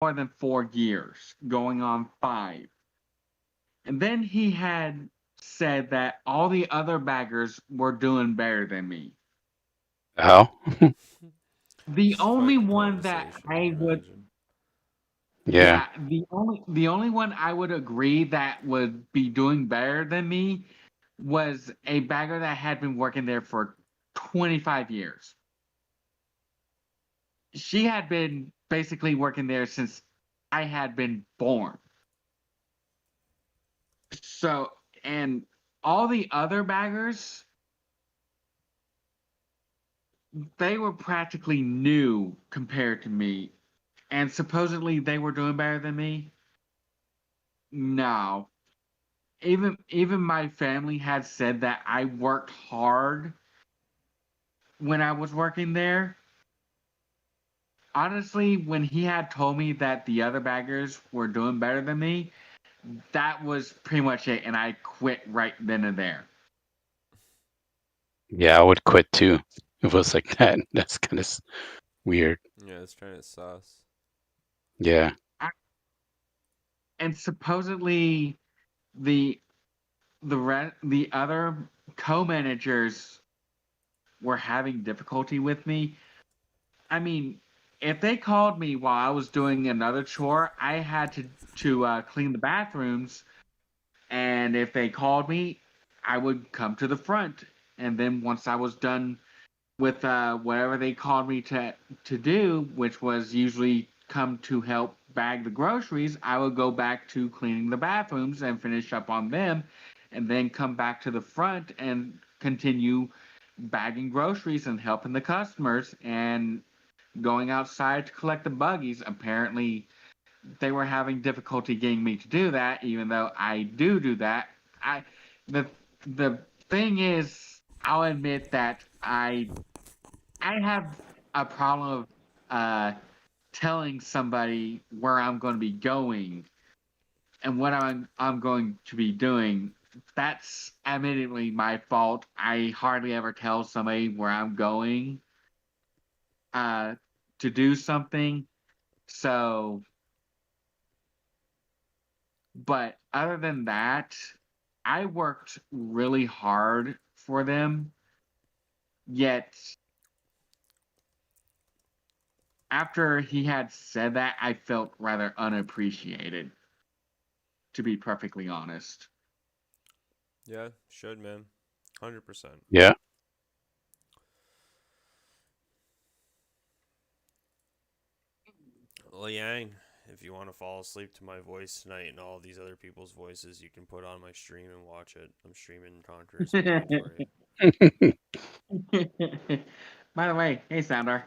more than 4 years, going on 5. And then he had said that all the other baggers were doing better than me. How? The It's only quite the one that conversation, I I would, imagine. Yeah. yeah, the only one I would agree that would be doing better than me was a bagger that had been working there for 25 years. She had been basically working there since I had been born. So, and all the other baggers, they were practically new compared to me. And supposedly they were doing better than me. No. Even my family had said that I worked hard when I was working there. Honestly, when he had told me that the other baggers were doing better than me, that was pretty much it, and I quit right then and there. Yeah, I would quit too if it was like that. That's kind of weird. Yeah, it's kind of sus. Yeah. I, and supposedly the the other co-managers were having difficulty with me. I mean, if they called me while I was doing another chore, I had to clean the bathrooms, and if they called me, I would come to the front, and then once I was done with whatever they called me to do, which was usually come to help bag the groceries, I would go back to cleaning the bathrooms and finish up on them, and then come back to the front and continue bagging groceries and helping the customers and going outside to collect the buggies. Apparently, they were having difficulty getting me to do that, even though I do that. I the the thing is, I'll admit that I have a problem of uh, telling somebody where I'm going to be going and what I'm going to be doing. That's admittedly my fault. I hardly ever tell somebody where I'm going uh, to do something. So, but other than that, I worked really hard for them. Yet, after he had said that, I felt rather unappreciated, to be perfectly honest. Yeah, should, man. 100%. Yeah. Liang, if you want to fall asleep to my voice tonight and all these other people's voices, you can put on my stream and watch it. I'm streaming Conqueror's tonight for you. By the way, hey Soundar.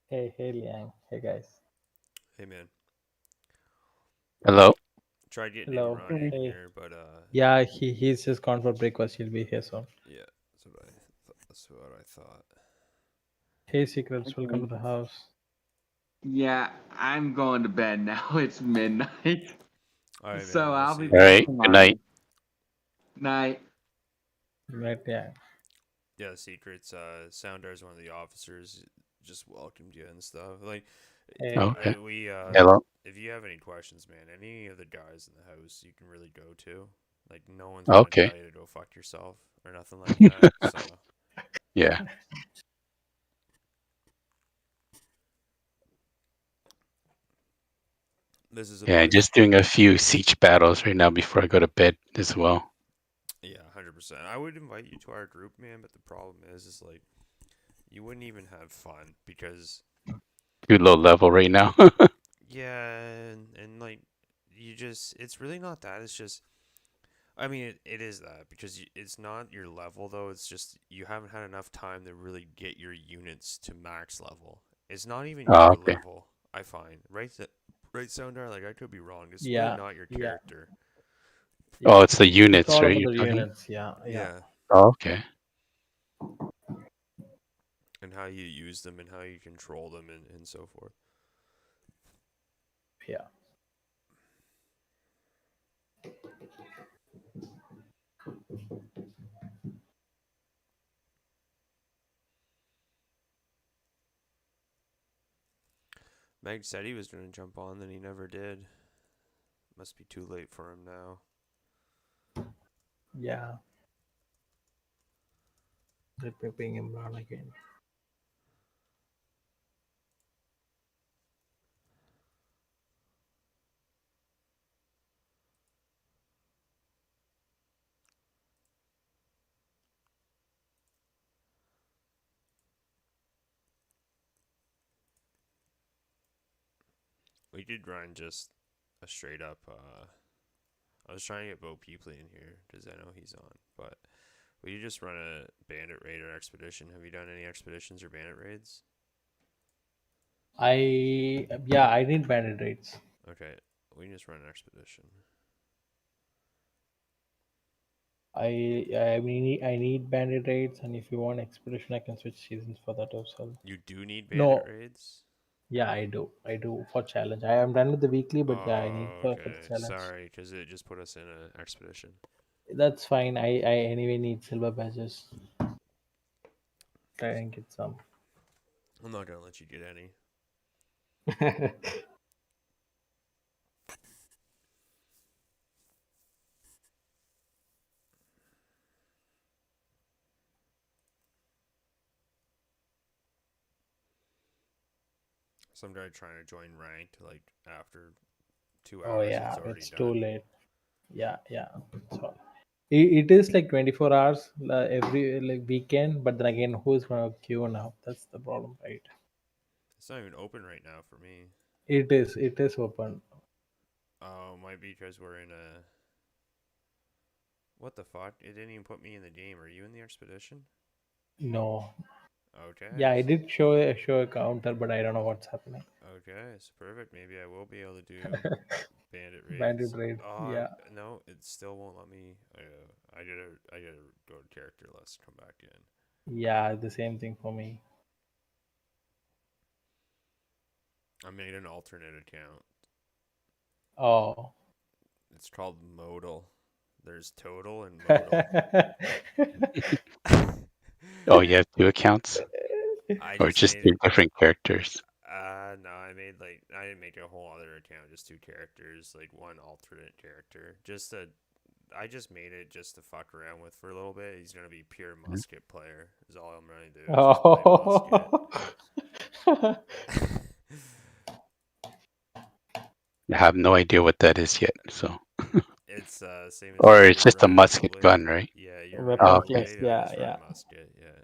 Hey, Liang. Hey, guys. Hey, man. Hello. Tried getting in Hello. Ron Hey. in Hey. here, but Yeah, he's just gone for breakfast. He'll be here soon. yeah, that's what I thought. Hey, Secrets. Welcome Okay. to the house. Yeah, I'm going to bed now. It's midnight. All right, man. So I'll I'll see be you All back later. right. Good tomorrow. night. Night. Right, yeah. Yeah, secrets. Soundar is one of the officers. Just welcomed you and stuff. Like, Hey. Okay. we Hello. if you have any questions, man, any of the guys in the house, you can really go to. Like, no one's gonna Okay. tell you to go fuck yourself or nothing like that. So Yeah. this is a Yeah. place. Just doing a few siege battles right now before I go to bed as well. Yeah, 100%. I would invite you to our group, man. But the problem is like you wouldn't even have fun because Too low level right now. yeah, and like you just it's really not that. It's just I mean, it is that because it's not your level though. It's just you haven't had enough time to really get your units to max level. It's not even Oh, your okay. level. I find right, right, Soundar. Like I could be wrong. It's really Yeah, not your yeah, character. Oh, yeah. it's the It's units, all right? about You're the talking. units. Yeah, yeah, Yeah, Oh, okay. and how you use them and how you control them and so forth. yeah. Meg said he was going to jump on, then he never did. Must be too late for him now. Yeah. Let me bring him on again. We did run just a straight up. I was trying to get Bo Peeply in here because I know he's on, but we did just run a bandit raid or expedition. Have you done any expeditions or bandit raids? I need bandit rates. Okay, we can just run an expedition. I need bandit rates, and if you want expedition, I can switch seasons for that as well. You do need bandit No, raids? yeah, I do. I do for challenge. I am done with the weekly, but yeah, I need Oh, for the okay. challenge. Sorry, because it just put us in an expedition. That's fine. I anyway need silver badges. Try and get some. I'm not gonna let you get any. Some guy trying to join ranked like after 2 Oh hours. yeah, It's already it's too done. late. Yeah, yeah. So it is like 24 hours every like weekend, but then again, who's gonna queue now? That's the problem, right? It's not even open right now for me. It is open. Oh, might be because we're in a. What the fuck? It didn't even put me in the game. Are you in the expedition? No. Yeah, Okay. I did show a counter, but I don't know what's happening. Okay, it's perfect. Maybe I will be able to do bandit Bandit raids. raid. Oh Yeah. no, it still won't let me. I gotta go to character list. Come back in. Yeah, the same thing for me. I made an alternate account. Oh. It's called Modal. There's total and modal. Oh, you have two accounts, I or just just made two different characters? no, I didn't make a whole other account, just two characters, like one alternate character. I just made it just to fuck around with for a little bit. He's gonna be pure Mhm. musket player. Is all I'm gonna do is just play musket. Oh. I have no idea what that is yet. So, It's same as or like it's your just a Rite musket Blade. gun, right? Yeah, your Rite Oh, Weapon okay. plus. Blade. I Yeah, just run yeah. musket. Yeah.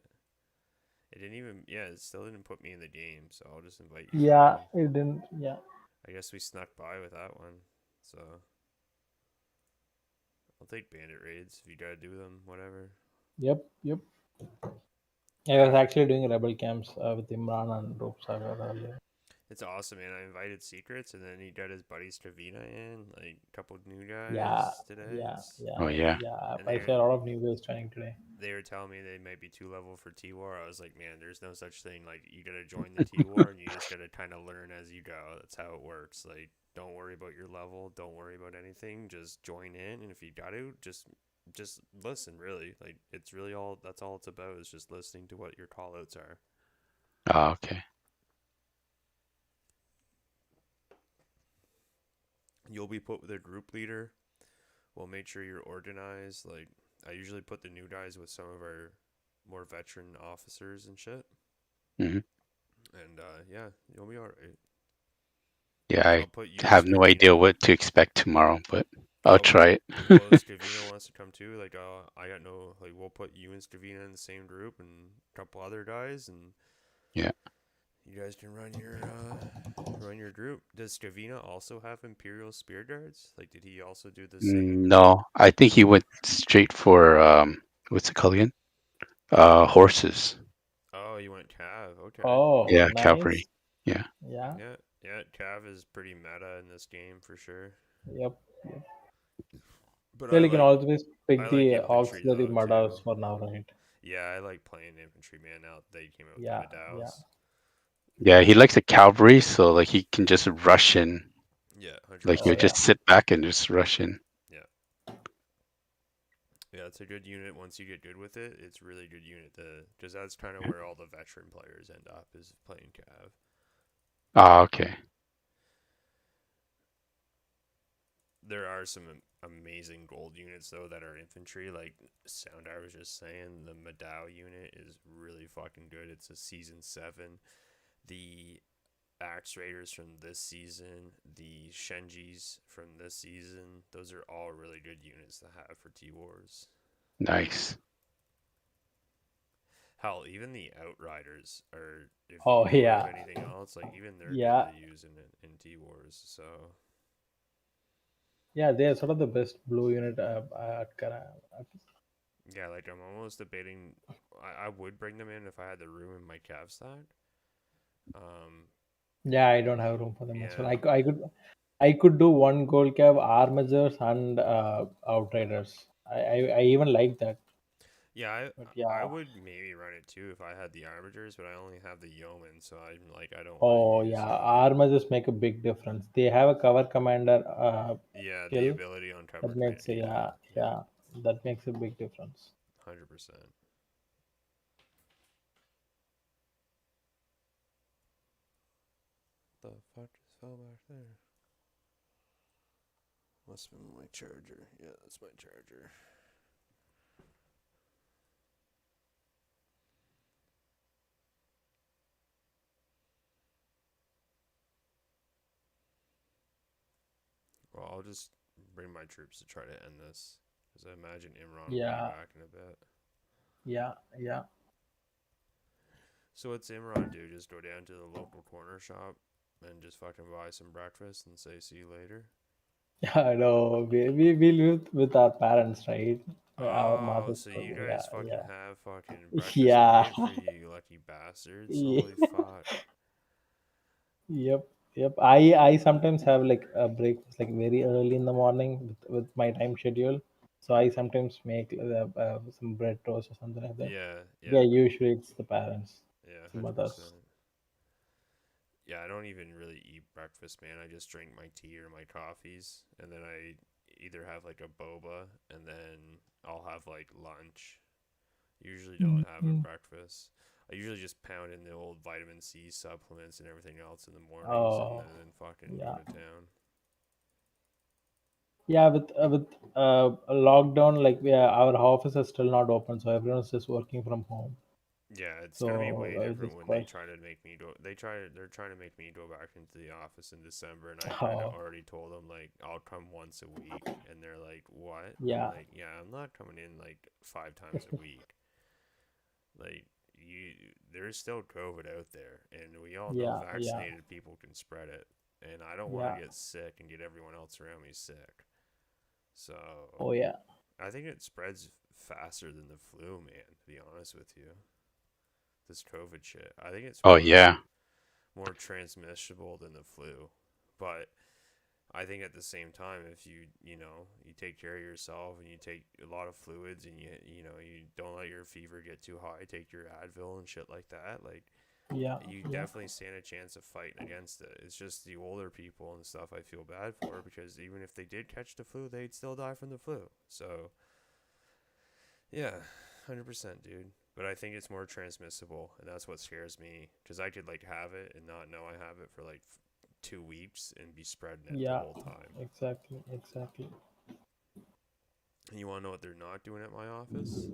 It didn't even. Yeah, it still didn't put me in the game. So I'll just invite you Yeah, in. it didn't. Yeah. I guess we snuck by with that one. So I'll take bandit raids if you gotta do them. Whatever. Yep, yep. I was actually doing rebel camps with Imran and Rope Sagar earlier. It's awesome, man. I invited Secrets, and then he got his buddy Stravina in, like a couple new Yeah, guys today. yeah, yeah, Oh, yeah. yeah. And I see a lot of new guys joining today. they were telling me they might be too level for T War. I was like, man, there's no such thing. Like, you gotta join the T War, and you just gotta kind of learn as you go. That's how it works. Like, don't worry about your level. Don't worry about anything. Just join in, and if you got to, just listen. Really, like it's really all. That's all it's about is just listening to what your callouts are. Oh, okay. You'll be put with a group leader. We'll make sure you're organized. Like, I usually put the new guys with some of our more veteran officers and shit. Hmm. And yeah, you'll be alright. Yeah, I I'll put you and have no idea Scavino. what to expect tomorrow, but I'll Oh, try it. well, if Scavino wants to come too, like, I got no, like, we'll put you and Scavino in the same group and a couple other guys, and Yeah. you guys can run your group. Does Scavino also have Imperial Spear Guards? Like, did he also do the same? No, I think he went straight for what's it called again? Horses. Oh, you went Cav. Okay. Oh, Yeah, cavalry. nice. Yeah. Yeah. Yeah, Cav is pretty meta in this game for sure. Yep. Yep. But Well, you can always I pick like the infantry auxiliary though too. murders for now, right? Yeah, I like playing infantry, man. Now that they came out with the Yeah, yeah. Madaus. Yeah, he likes the cavalry, so like he can just rush in. Yeah, hundred Like Oh, he'll percent. yeah. just sit back and just rush in. Yeah, yeah, it's a good unit. Once you get good with it, it's really good unit. Because that's kind of Yeah. where all the veteran players end up is playing Cav. Ah, okay. there are some amazing gold units though that are infantry. Like Sound, I was just saying, the Madao unit is really fucking good. It's a season 7. The Axe Raiders from this season, the Shenjis from this season, those are all really good units to have for T Wars. Nice. Hell, even the Outriders are, if you Oh know of yeah, anything else, like even they're good yeah, to use in T Wars. So yeah. They are sort of the best blue unit at yeah, like I'm almost debating. I would bring them in if I had the room in my cav stack. Um, Yeah, I don't have room for them as well. yeah, I could do one gold cab armagers and outriders. I even like that. yeah, But I yeah, would maybe run it too if I had the Arbiters, but I only have the Yeoman, so I'm like I don't want to oh use yeah, the armagers make a big difference. They have a cover commander yeah the skill ability on cover that command. makes Yeah, yeah, yeah, that makes a big difference. 100%. The fuck just fell back there? Must have been my charger. Yeah, that's my charger. Well, I'll just bring my troops to try to end this, because I imagine Imran will be Yeah, back in a bit. yeah, yeah. So what's Imran do? Just go down to the local corner shop and just fucking buy some breakfast and say see you later? Yeah, no, we live with our parents, right? Our Oh, mothers. so So you yeah, guys fucking yeah, have fucking breakfast yeah. made for you, you lucky bastards. Yeah. Holy fuck. Yep, yep. I sometimes have like a breakfast like very early in the morning with my time schedule. So I sometimes make some bread toast or something like that. Yeah, Yeah, yeah, usually it's the parents, yeah, the mothers. 100%. Yeah, I don't even really eat breakfast, man. I just drink my tea or my coffees, and then I either have like a boba, and then I'll have like lunch. Usually don't have a Mhm. breakfast. I usually just pound in the old vitamin C supplements and everything else in the mornings, and Oh, then fucking go yeah, to town. yeah. With a lockdown, like our office is still not open, so everyone's just working from home. Yeah, it's gonna be So way I different just when they quite. try to make me go. They're trying to make me go back into the office in December, and I kind of Oh, already told them like I'll come once a week, and they're like, "What?" I'm yeah, like, "Yeah, I'm not coming in like 5 times a week. Like there's still COVID out there, and we all know yeah, yeah, vaccinated people can spread it, and I don't want to yeah. get sick and get everyone else around me sick. So Oh yeah, I think it spreads faster than the flu, man. To be honest with you, this COVID shit, I think it's Oh yeah. more transmissible than the flu. But I think at the same time, if you take care of yourself and you take a lot of fluids and you don't let your fever get too high, take your Advil and shit like that, like yeah, you yeah, definitely stand a chance of fighting against it. It's just the older people and stuff I feel bad for, because even if they did catch the flu, they'd still die from the flu. So yeah, 100%, dude. But I think it's more transmissible, and that's what scares me. Because I could like have it and not know I have it for like 2 weeks and be spreading it the yeah. whole time. Exactly, exactly. And you want to know what they're not doing at my office?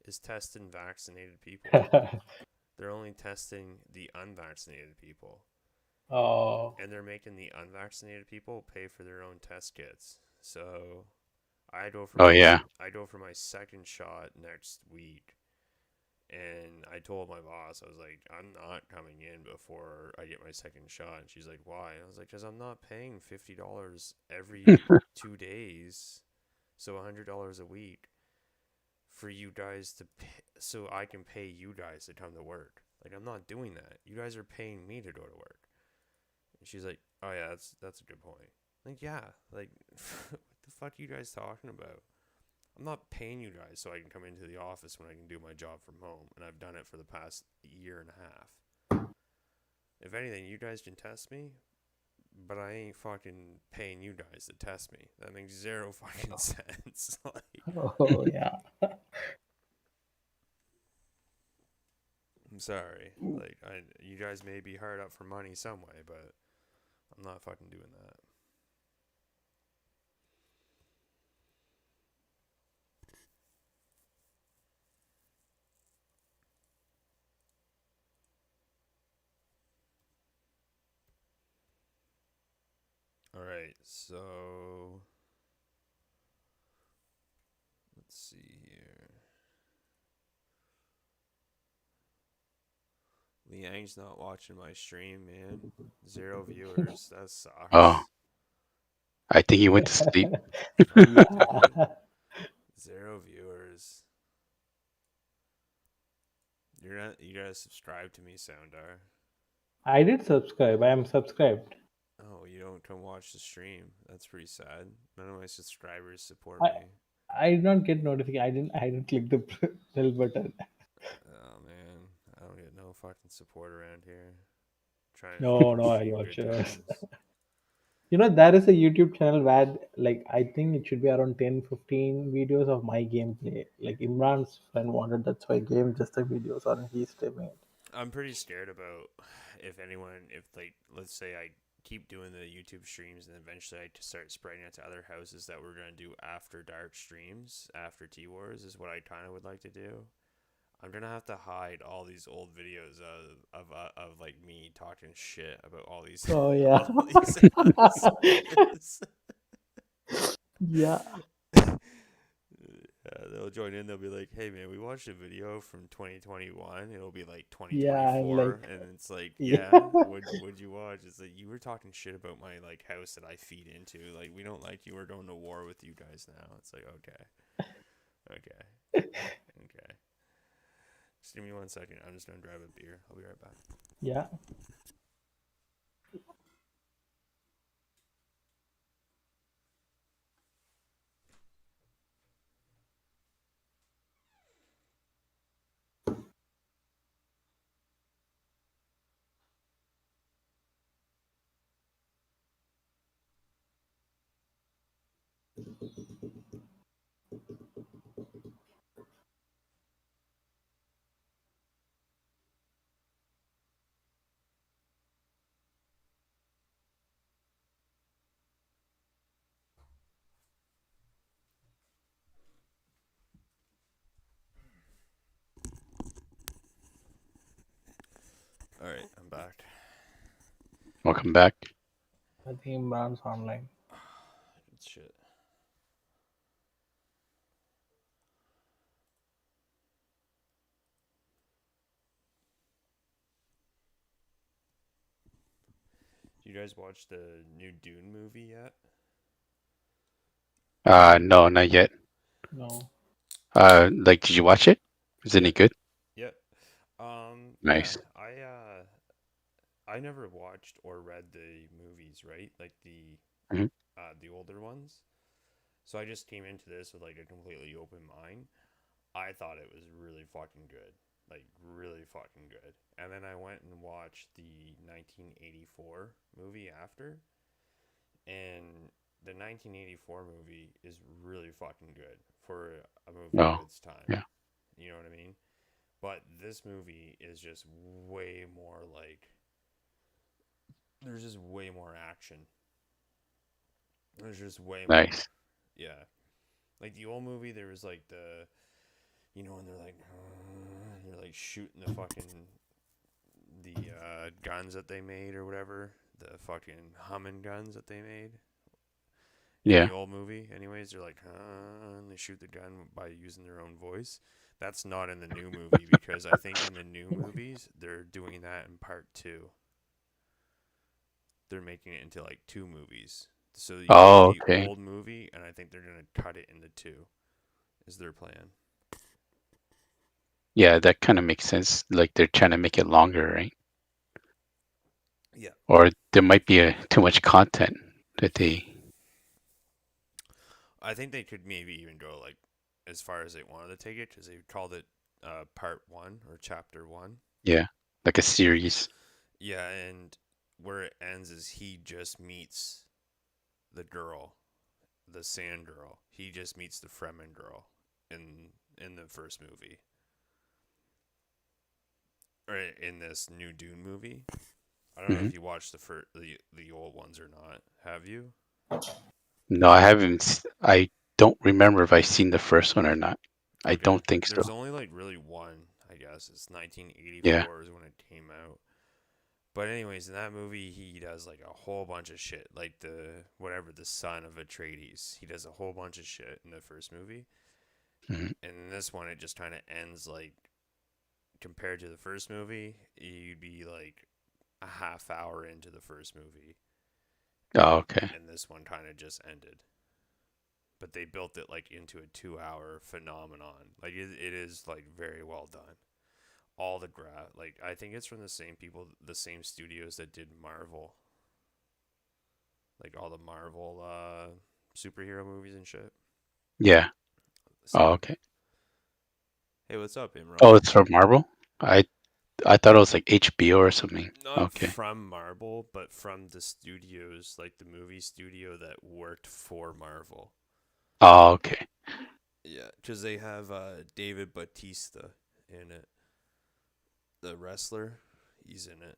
Is testing vaccinated people. They're only testing the unvaccinated people, Oh, and they're making the unvaccinated people pay for their own test kits. So I go for Oh my yeah. I go for my second shot next week. And I told my boss, I was like, I'm not coming in before I get my second shot. And she's like, why? I was like, because I'm not paying $50 every 2 days, so $100 a week for you guys to pay, so I can pay you guys to come to work. Like, I'm not doing that. You guys are paying me to go to work. And she's like, oh yeah, that's a good point. Like, yeah, like, what the fuck are you guys talking about? I'm not paying you guys so I can come into the office when I can do my job from home, and I've done it for the past year and a half. If anything, you guys can test me, but I ain't fucking paying you guys to test me. That makes zero fucking sense. Like, oh yeah, I'm sorry. Like, you guys may be hard up for money some way, but I'm not fucking doing that. All right, so let's see here. Liang's not watching my stream, man. 0 viewers. That Oh, sucks. I think he went to sleep. Fuck, dude. Yeah. 0 viewers. You're not. You gotta subscribe to me, Soundar. I did subscribe. I am subscribed. Oh, you don't come watch the stream. That's pretty sad. None of my subscribers support I me. I did not get notification. I didn't click the bell button. Oh man, I don't get no fucking support around here. Trying to No, fucking no, I stream got good you. times. There is a YouTube channel where, like, I think it should be around 10, 15 videos of my gameplay. Like, Imran's friend wanted that's why game just the videos on he's streaming it. I'm pretty scared about if anyone, if like, let's say I keep doing the YouTube streams and eventually I just start spreading it to other houses that we're gonna do after dark streams, after T Wars is what I kind of would like to do. I'm gonna have to hide all these old videos of like me talking shit about all these Oh all yeah. these houses. Yeah. They'll join in. They'll be like, "Hey, man, we watched a video from 2021." It'll be like Yeah, and 2024, like and it's like, yeah. "Yeah, what'd you watch?" It's like you were talking shit about my like house that I feed into. Like we don't like you. We're going to war with you guys now. It's like okay. Just give me 1 second. I'm just gonna grab a beer. I'll be right back. Yeah. All right, I'm back. Welcome back. I think Imran's online. Good shit. You guys watch the new Dune movie yet? No, not yet. No. Like, did you watch it? Is it any Yep. good? Yep. Nice. Yeah, I never watched or read the movies, right? Like Mhm. the older ones. So I just came into this with like a completely open mind. I thought it was really fucking good. Like really fucking good. And then I went and watched the 1984 movie after, and the 1984 movie is really fucking good for a movie of Oh, its time. yeah. You know what I mean? But this movie is just way more like there's just way more action. There's just way more. Nice. Yeah. Like the old movie there was like when they're like shooting the fucking the guns that they made or whatever, the fucking humming guns that they made in Yeah. the old movie. Anyways, they're like, and they shoot the gun by using their own voice. That's not in the new movie because I think in the new movies they're doing that in part 2. They're making it into like 2 movies. So you Oh, have the okay. old movie, and I think they're gonna cut it into 2. Is their plan? Yeah, that kind of makes sense. Like they're trying to make it longer, right? Yeah. Or there might be too much content that they. I think they could maybe even go like as far as they wanted to take it because they called it part 1 or chapter 1. Yeah, like a series. Yeah, and where it ends is he just meets the girl, the sand girl. He just meets the Fremen girl in the first movie. Or in this new Dune movie. I don't know Hmm. if you watched the old ones or not. Have you? No, I haven't. I don't remember if I've seen the first one or not. I Okay. don't think so. There's only like really one, I guess. It's Yeah. 1984 is when it came out. But anyways, in that movie, he does like a whole bunch of shit, like the son of Atreides. He does a whole bunch of shit in the first movie, Mhm. and in this one, it just kind of ends like compared to the first movie, you'd be like a half hour into the first movie, Oh, okay. and this one kind of just ended. But they built it like into a 2 hour phenomenon. Like it is like very well done. All the like I think it's from the same people, the same studios that did Marvel, like all the Marvel superhero movies and shit. Yeah. Oh, So okay. hey, what's up, Imran? Oh, it's from Marvel. I thought it was like HBO or something. Not Okay. from Marvel, but from the studios, like the movie studio that worked for Marvel. Oh, okay. Yeah, because they have David Bautista in it, the wrestler. He's in it.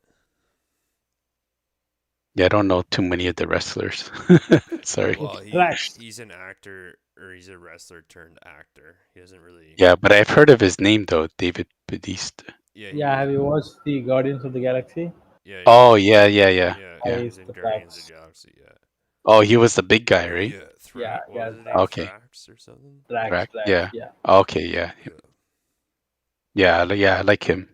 Yeah, I don't know too many of the wrestlers. Sorry. Well, It's trash. he's an actor, or he's a wrestler turned actor. He doesn't really. Yeah, but I've heard of his name though, David Bautista. Yeah, he Yeah, was. have you watched the Guardians of the Galaxy? Yeah, Oh, yeah, yeah, yeah, yeah. He yeah. He's was in the Guardians of Drax. the Galaxy. Yeah. Oh, he was the big guy, right? Yeah, Yeah, What yeah, was his name? Drax. Okay. Thrax or something? Drax, Drac. Drax. Yeah. Yeah. Okay, yeah. Yeah. Yeah, I like him.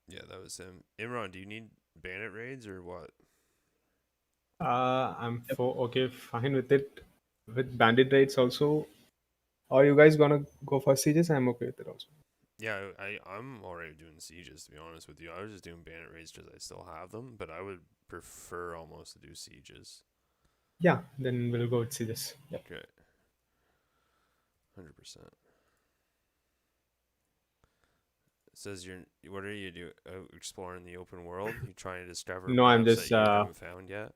Yeah, that was him. Imran, do you need bandit raids or what? I'm okay, fine with it. With bandit raids also. Are you guys gonna go for sieges? I'm okay with it also. Yeah, I'm already doing sieges, to be honest with you. I was just doing bandit raids because I still have them, but I would prefer almost to do sieges. Yeah, then we'll go with sieges. Yep. Okay. 100%. It says what are you doing? Exploring the open world? You trying to discover No, I'm maps that just you haven't found yet?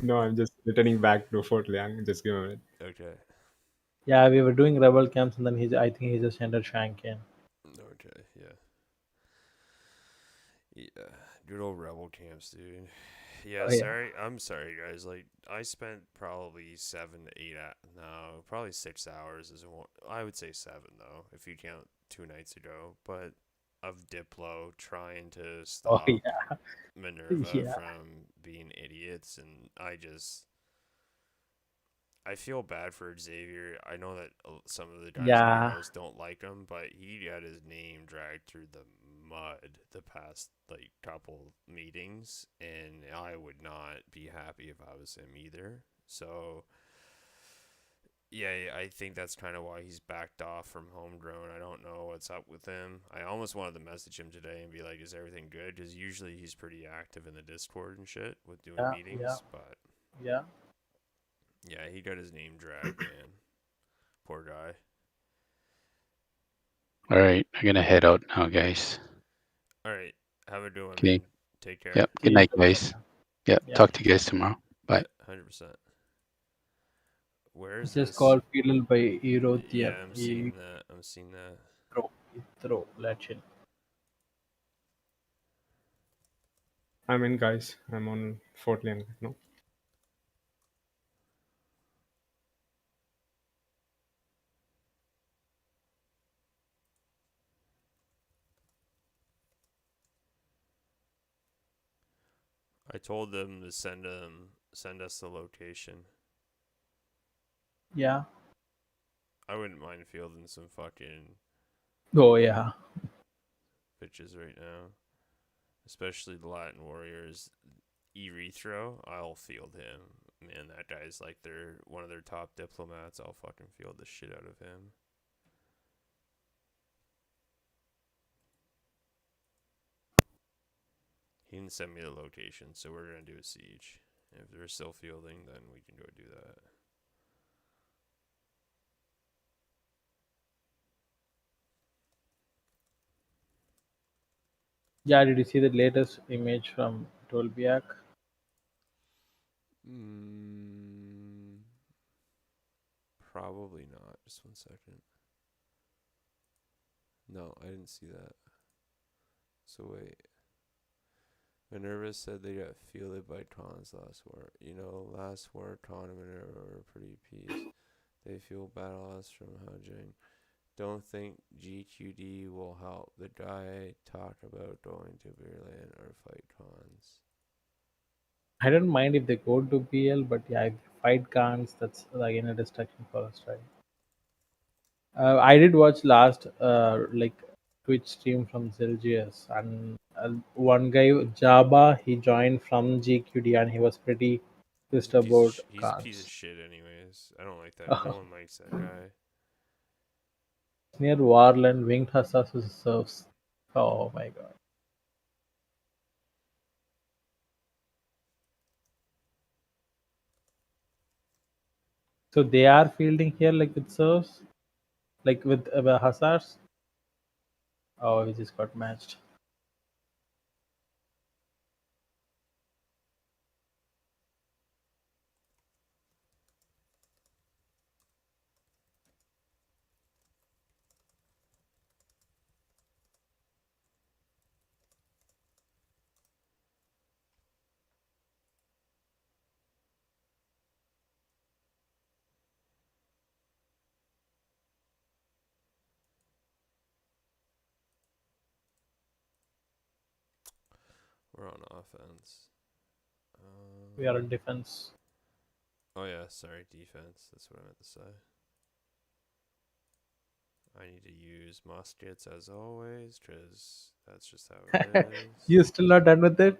no, I'm just returning back to Fort Liang. Just give me a minute. Okay. Yeah, we were doing rebel camps, and then I think he just entered Shank in. Okay, yeah. Yeah, good old rebel camps, dude. Yeah, Oh yeah. I'm sorry, guys. Like, I spent probably 7 to 8. No, probably 6 hours is one. I would say 7 though, if you count 2 nights ago. But of Diplo trying to Oh stop yeah. Minerva Yeah. from being idiots, and I feel bad for Xavier. I know that some of the guys in your Yeah. house don't like him, but he got his name dragged through the mud the past like couple meetings, and I would not be happy if I was him either. So yeah, I think that's kind of why he's backed off from Homegrown. I don't know what's up with him. I almost wanted to message him today and be like, "Is everything good?" Because usually he's pretty active in the Discord and shit with doing Yeah. Yeah. meetings, but Yeah. yeah, he got his name dragged, man. Poor guy. All right, I'm gonna head out now, guys. All right. Have a good one, Okay. man. Take care. Yep. See Good you night, tomorrow. guys. Yep. Yeah. Talk to you guys tomorrow. Yeah, Bye. 100%. Where It's is just this? called Fiddle by Erothier. Yeah, I'm seeing that. I'm seeing that. Throw. Let's chill. I'm in, guys. I'm on Fort Liang right now. I told them to send us the location. Yeah. I wouldn't mind fielding some fucking Oh yeah. bitches right now, especially the Latin Warriors. Erythro, I'll field him. Man, that guy's like one of their top diplomats. I'll fucking field the shit out of him. He didn't send me the location, so we're gonna do a siege. If they're still fielding, then we can go do that. Yeah. Did you see the latest image from Tolbiac? Mm, probably not. Just 1 second. No, I didn't see that. So wait. Minerva said they got fielded by Khans last war. Last war Khan and Minerva were pretty peace. They fueled battle us from Hajing. Don't think GQD will help. The guy talked about going to Berlin or fight cons. I don't mind if they go to BL, but yeah, if they fight guns, that's again a distraction for us, right? I did watch last like Twitch stream from Zelgius, and one guy Jabba he joined from GQD, and he was pretty He's a pissed piece of about he's a piece of guns. shit. Anyways, I don't like that. No one likes that guy. Near Warland, winged hussars serves. Oh my god! So they are fielding here like with serves, like with hussars. Oh, we just got matched. We're on offense. We are in defense. Oh yeah, sorry, defense. That's what I meant to say. I need to use muskets as always, cause that's just how it is. You still not done with it?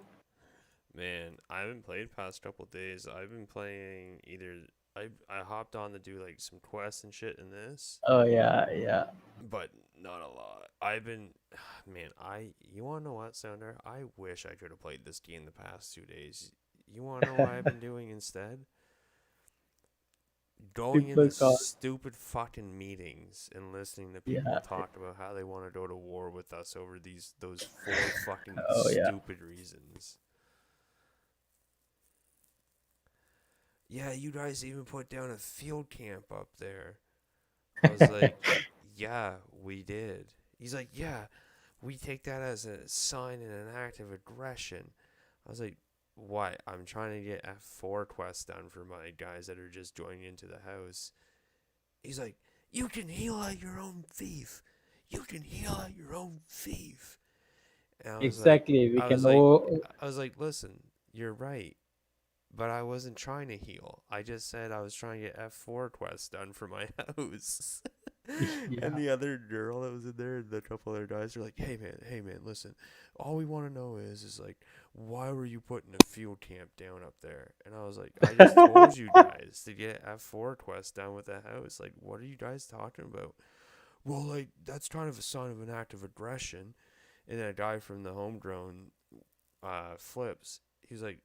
Man, I haven't played past couple days. I've been playing either. I hopped on to do like some quests and shit in this, Oh yeah, yeah. but not a lot. I've been, man. You wanna know what, Sounder? I wish I could have played this game the past 2 days. You wanna know what I've been doing instead? Going People into call. stupid fucking meetings and listening to people Yeah. talk about how they want to go to war with us over those four fucking Oh yeah. stupid reasons. Yeah, you guys even put down a field camp up there. I was like, yeah, we did. He's like, yeah, we take that as a sign and an act of aggression. I was like, what? I'm trying to get F4 quests done for my guys that are just joining into the house. He's like, you can heal out your own thief. You can heal out your own thief. And Exactly. We I was can like, know. I was like, listen, you're right. But I wasn't trying to heal. I just said I was trying to get F4 quests done for my house. And Yeah. the other girl that was in there and the couple other guys are like, hey man, listen. All we want to know is like, why were you putting a field camp down up there? And I was like, I just told you guys to get F4 quests done with the house. Like, what are you guys talking about? Well, like, that's kind of a sign of an act of aggression. And then a guy from the homegrown flips. He was like,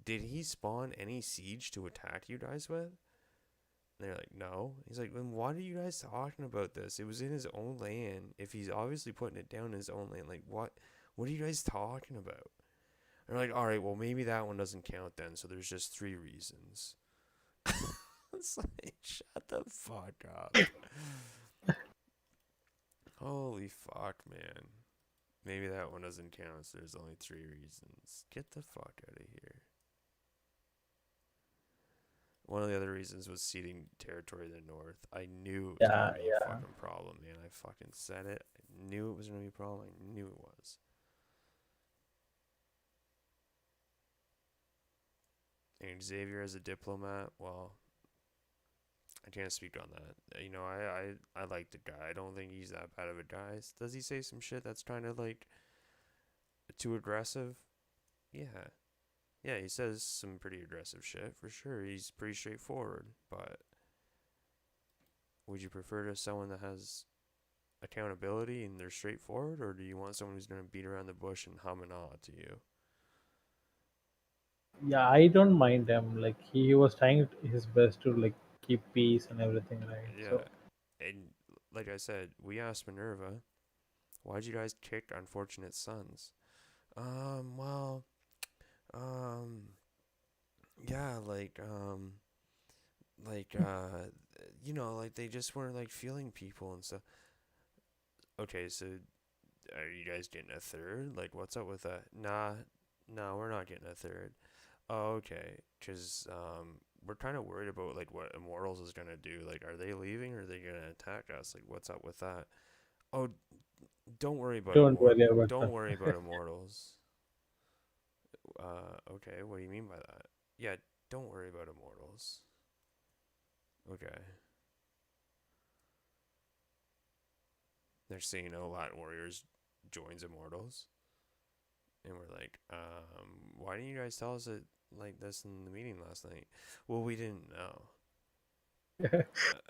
did he spawn any siege to attack you guys with? And they're like, no. He's like, then what are you guys talking about this? It was in his own land. If he's obviously putting it down in his own land, like what are you guys talking about? And they're like, all right, well maybe that one doesn't count then. So there's just 3 reasons. It's like, shut the fuck up. Holy fuck, man. Maybe that one doesn't count. So there's only 3 reasons. Get the fuck out of here. One of the other reasons was ceding territory to the north. I knew it was Yeah. going to be a Yeah. fucking problem, man. I fucking said it. I knew it was going to be a problem. I knew it was. And Xavier as a diplomat, well, I can't speak on that. You know, I like the guy. I don't think he's that bad of a guy. Does he say some shit that's kind of like too aggressive? Yeah. Yeah, he says some pretty aggressive shit for sure. He's pretty straightforward, but would you prefer to someone that has accountability and they're straightforward, or do you want someone who's going to beat around the bush and hum and ah to you? Yeah. I don't mind him. Like he was trying his best to like keep peace and everything, right? Yeah, So and like I said, we asked Minerva, why'd you guys kick Unfortunate Sons? Well, um, yeah, like, you know, like they just weren't like feeling people and stuff. Okay, so are you guys getting a third? Like, what's up with that? Nah, no, we're not getting a third. Oh, okay, because we're kind of worried about like what Immortals is gonna do. Like, are they leaving or are they gonna attack us? Like, what's up with that? Oh, don't worry about Don't worry about Don't that. worry about Immortals. Okay. What do you mean by that? Yeah, don't worry about Immortals. Okay. They're saying, "Oh, Latin Warriors joins Immortals," and we're like, why didn't you guys tell us it like this in the meeting last night? Well, we didn't know.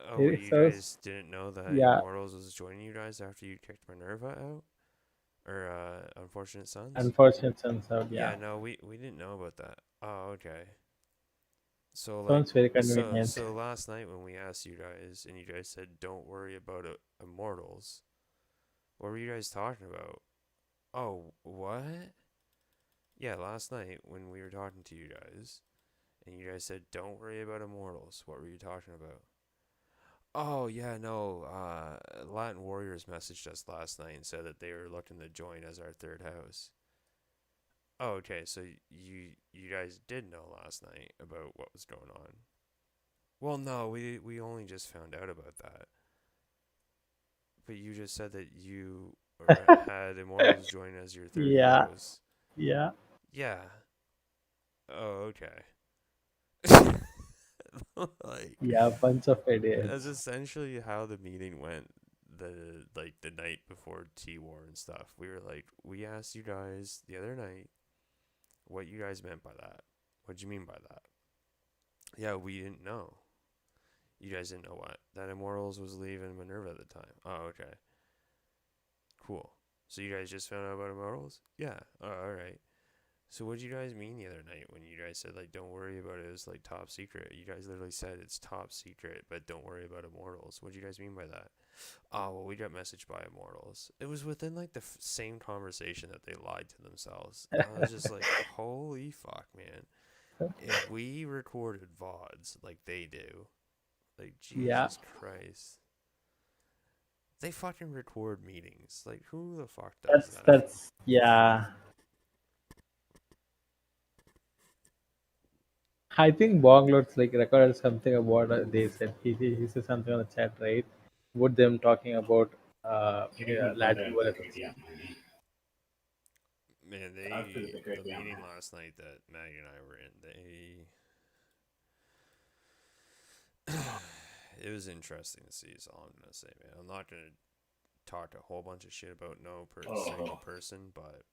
Oh, you So guys didn't know that yeah, Immortals was joining you guys after you kicked Minerva out, or Unfortunate Sons? unfortunate turns out. Yeah, Yeah, no, we didn't know about that. Oh, okay. So like, sounds very convenient. so last night when we asked you guys and you guys said don't worry about Immortals, what were you guys talking about? Oh, what? Yeah, last night when we were talking to you guys and you guys said don't worry about Immortals, what were you talking about? Oh yeah, no. Latin Warriors messaged us last night and said that they were looking to join as our third house. Oh, okay. So you guys did know last night about what was going on. Well, no, we only just found out about that. But you just said that you had Immortals join as your third Yeah, house. yeah, Yeah. Oh, okay. Like, yeah. Bunch of that's idiots. essentially how the meeting went. The night before T War and stuff. We were like, we asked you guys the other night what you guys meant by that. What'd you mean by that? Yeah, we didn't know. You guys didn't know what? That Immortals was leaving Minerva at the time. Oh, okay. Cool. So you guys just found out about Immortals? Yeah. Oh, alright. So what did you guys mean the other night when you guys said like don't worry about it, it was like top secret? You guys literally said it's top secret, but don't worry about Immortals. What do you guys mean by that? Oh well, we got messaged by Immortals. It was within like the same conversation that they lied to themselves. I was just like, holy fuck, man! If we recorded vods like they do, like Yeah, Jesus Christ, they fucking record meetings. Like who the fuck does that's that? that's yeah. I think Bonglords like recorded something about they said he said something on the chat, right? About them talking about Latin warriors. Man, the meeting last night that Maggie and I were in, it was interesting to see. Is all I'm gonna say, man. I'm not gonna talk a whole bunch of shit about no single person, but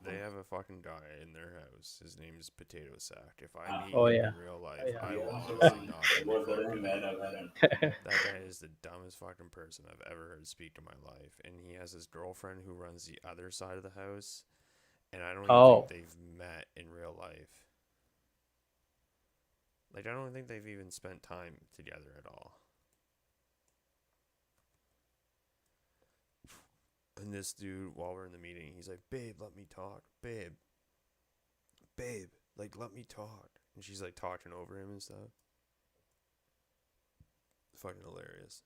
they have a fucking guy in their house. His name's Potato Sack. If I meet Oh him yeah, in real oh, life, I yeah. will honestly knock him the fuck out. That guy is the dumbest fucking person I've ever heard speak in my life. And he has his girlfriend who runs the other side of the house. And I don't even think Oh, they've met in real life. Like, I don't think they've even spent time together at all. And this dude, while we're in the meeting, he's like, babe, let me talk. Babe, like, let me talk. And she's like talking over him and stuff. Fucking hilarious.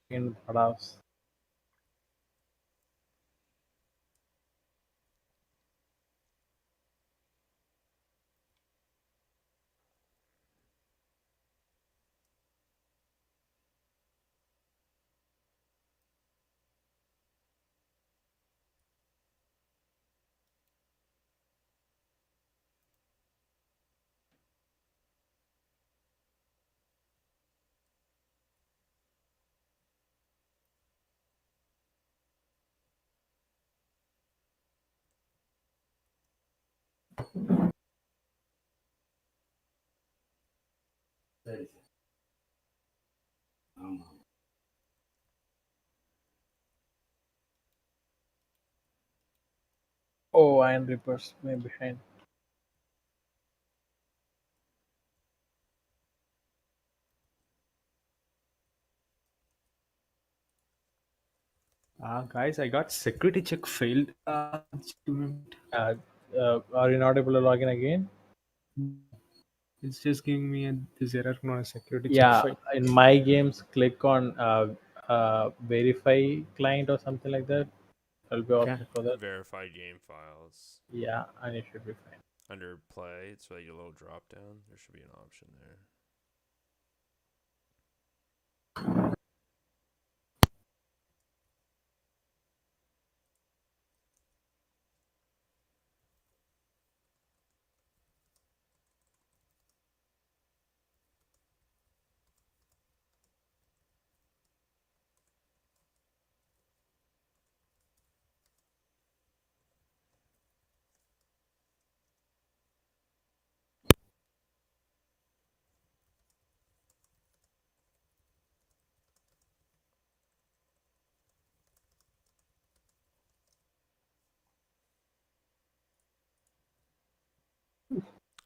in Padaos. Oh, Iron Reapers may behind. Guys, I got security check failed. Just 2 minutes. Are you not able to log in again? It's just giving me this error on a security check Yeah, failed. in my games, click on verify client or something like that. I'll be all Okay. set for that. Verified game files. Yeah, and it should be fine. Under play, it's like a little drop down. There should be an option there.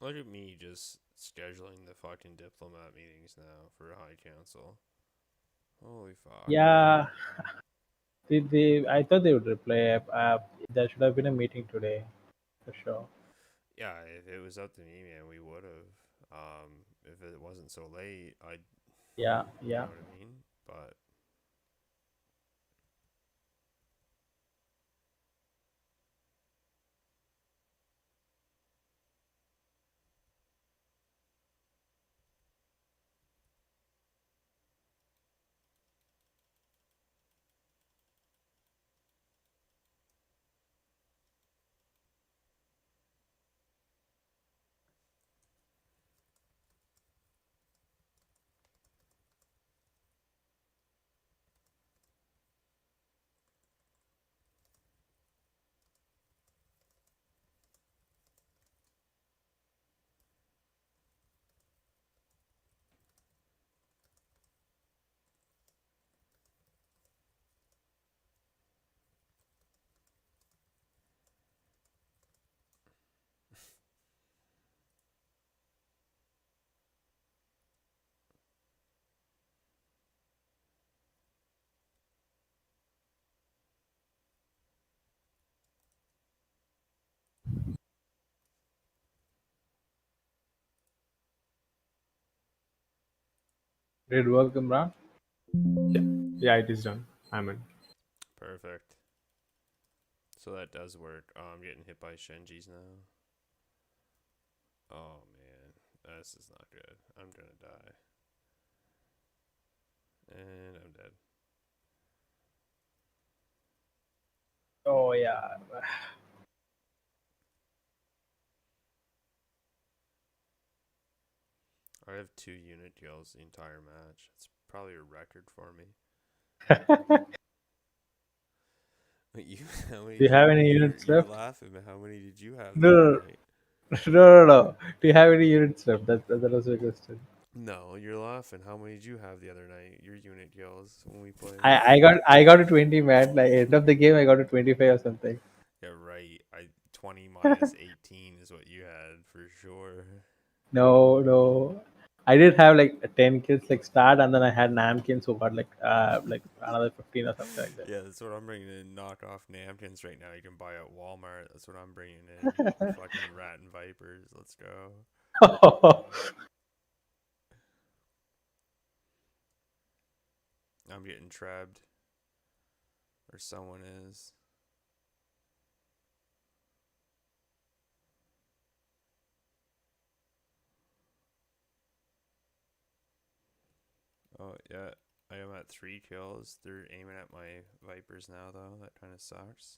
Look at me just scheduling the fucking diplomat meetings now for High Council. Holy fuck. Yeah, I thought they would reply. There should have been a meeting today, for sure. Yeah, if it was up to me, man, we would have. If it wasn't so late, Yeah, you know yeah. what I mean? But Did it work, Imran? Yeah, it is done. I'm in. perfect. So that does work. Oh, I'm getting hit by Shenjis now. Oh man, this is not good. I'm gonna die. And I'm dead. Oh yeah. I have 2 unit kills the entire match. It's probably a record for me. Wait, you how many Do you have any units you're left? laughing, but how many did you have the other No, night? no. Do you have any units left? That was the question. No, you're laughing. How many did you have the other night? Your unit kills when we played. I got a 20, man. Like end of the game, I got a 25 or something. Yeah, right. 20 minus 18 is what you had for sure. No, no. I did have like 10 kills like start, and then I had Namkin, so got like another 15 or something like that. Yeah, that's what I'm bringing in. Knockoff napkins right now. You can buy at Walmart. That's what I'm bringing in. The fucking rat and vipers. Let's go. I'm getting trapped. Or someone is. Oh, yeah. I am at 3 kills. They're aiming at my vipers now, though. That kind of sucks.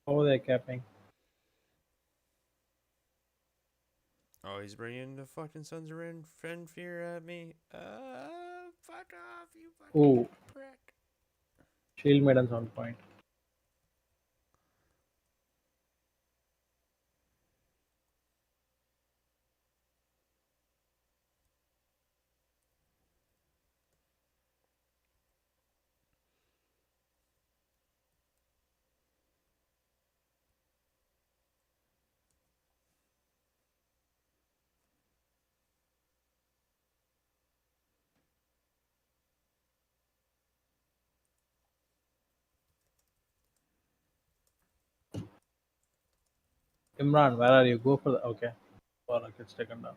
Oh, they're capping. Oh, he's bringing the fucking Sons of Ren Fear at me. Fuck off, you fucking Oh, prick. Shield Maiden's on point. Imran, where are you? Go for the okay. Or it's taken down.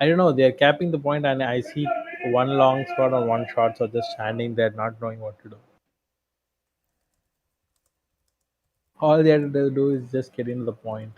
I don't know. They're capping the point, and I see one long spot or one short, so just standing there, not knowing what to do. All they have to do is just get into the point.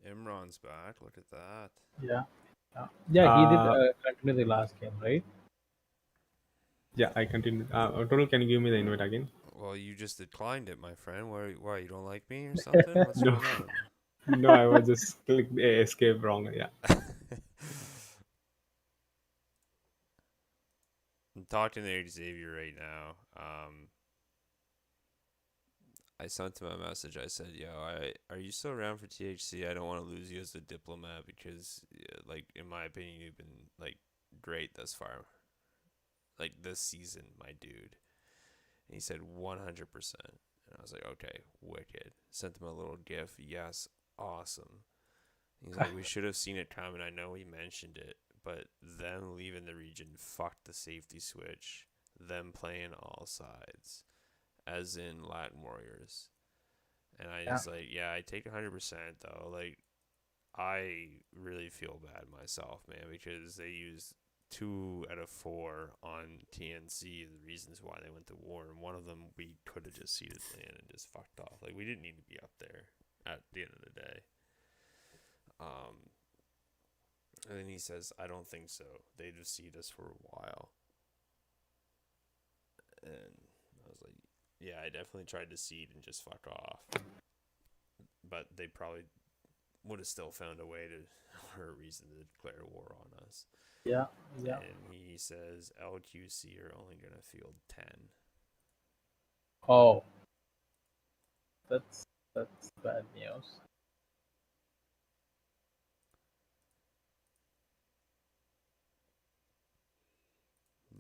Imran's back. Look at that. Yeah, yeah. He did Uh, continue the last game, right? yeah, I continue. Total, can you give me the invite again? Well, you just declined it, my friend. Why you don't like me or something? What's No, going on? no, I was just click escape wrong. Yeah. I'm talking to Xavier right now. I sent him a message. I said, "Yo, are you still around for THC? I don't want to lose you as a diplomat because, like, in my opinion, you've been like great thus far, like this season, my dude." And he said 100%. And I was like, "Okay, wicked." Sent him a little gif. Yes, awesome. He's like, "We should have seen it coming. I know he mentioned it, but them leaving the region fucked the safety switch. Them playing all sides, as in Latin Warriors." And I Yeah, was like, yeah, I take 100% though. Like, I really feel bad myself, man, because they used 2 out of 4 on TNC, the reasons why they went to war, and one of them we could have just seeded in and just fucked off. Like, we didn't need to be up there at the end of the day. Um, and then he says, I don't think so. They just seed us for a while. And I was like, yeah, I definitely tried to seed and just fuck off. But they probably would have still found a way to or a reason to declare war on us. yeah, yeah. And he says LQC are only going to field 10. Oh, that's bad news.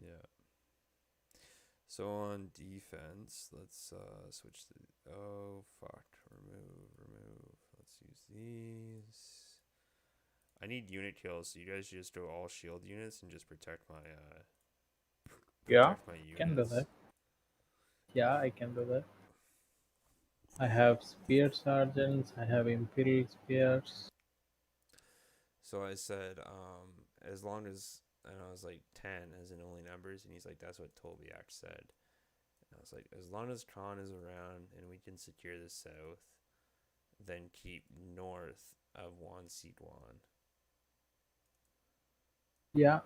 Yeah. So on defense, let's switch the. Oh, fuck. Remove. Let's use these. I need unit kills, so you guys just do all shield units and just protect my Yeah, can do units. that. Yeah, I can do that. I have spear sergeants. I have imperial spears. So I said, as long as, and I was like 10 as in only numbers, and he's like, that's what Tolbiac said. And I was like, as long as Khan is around and we can secure the south, then keep north of Wan Sidwan. Yeah,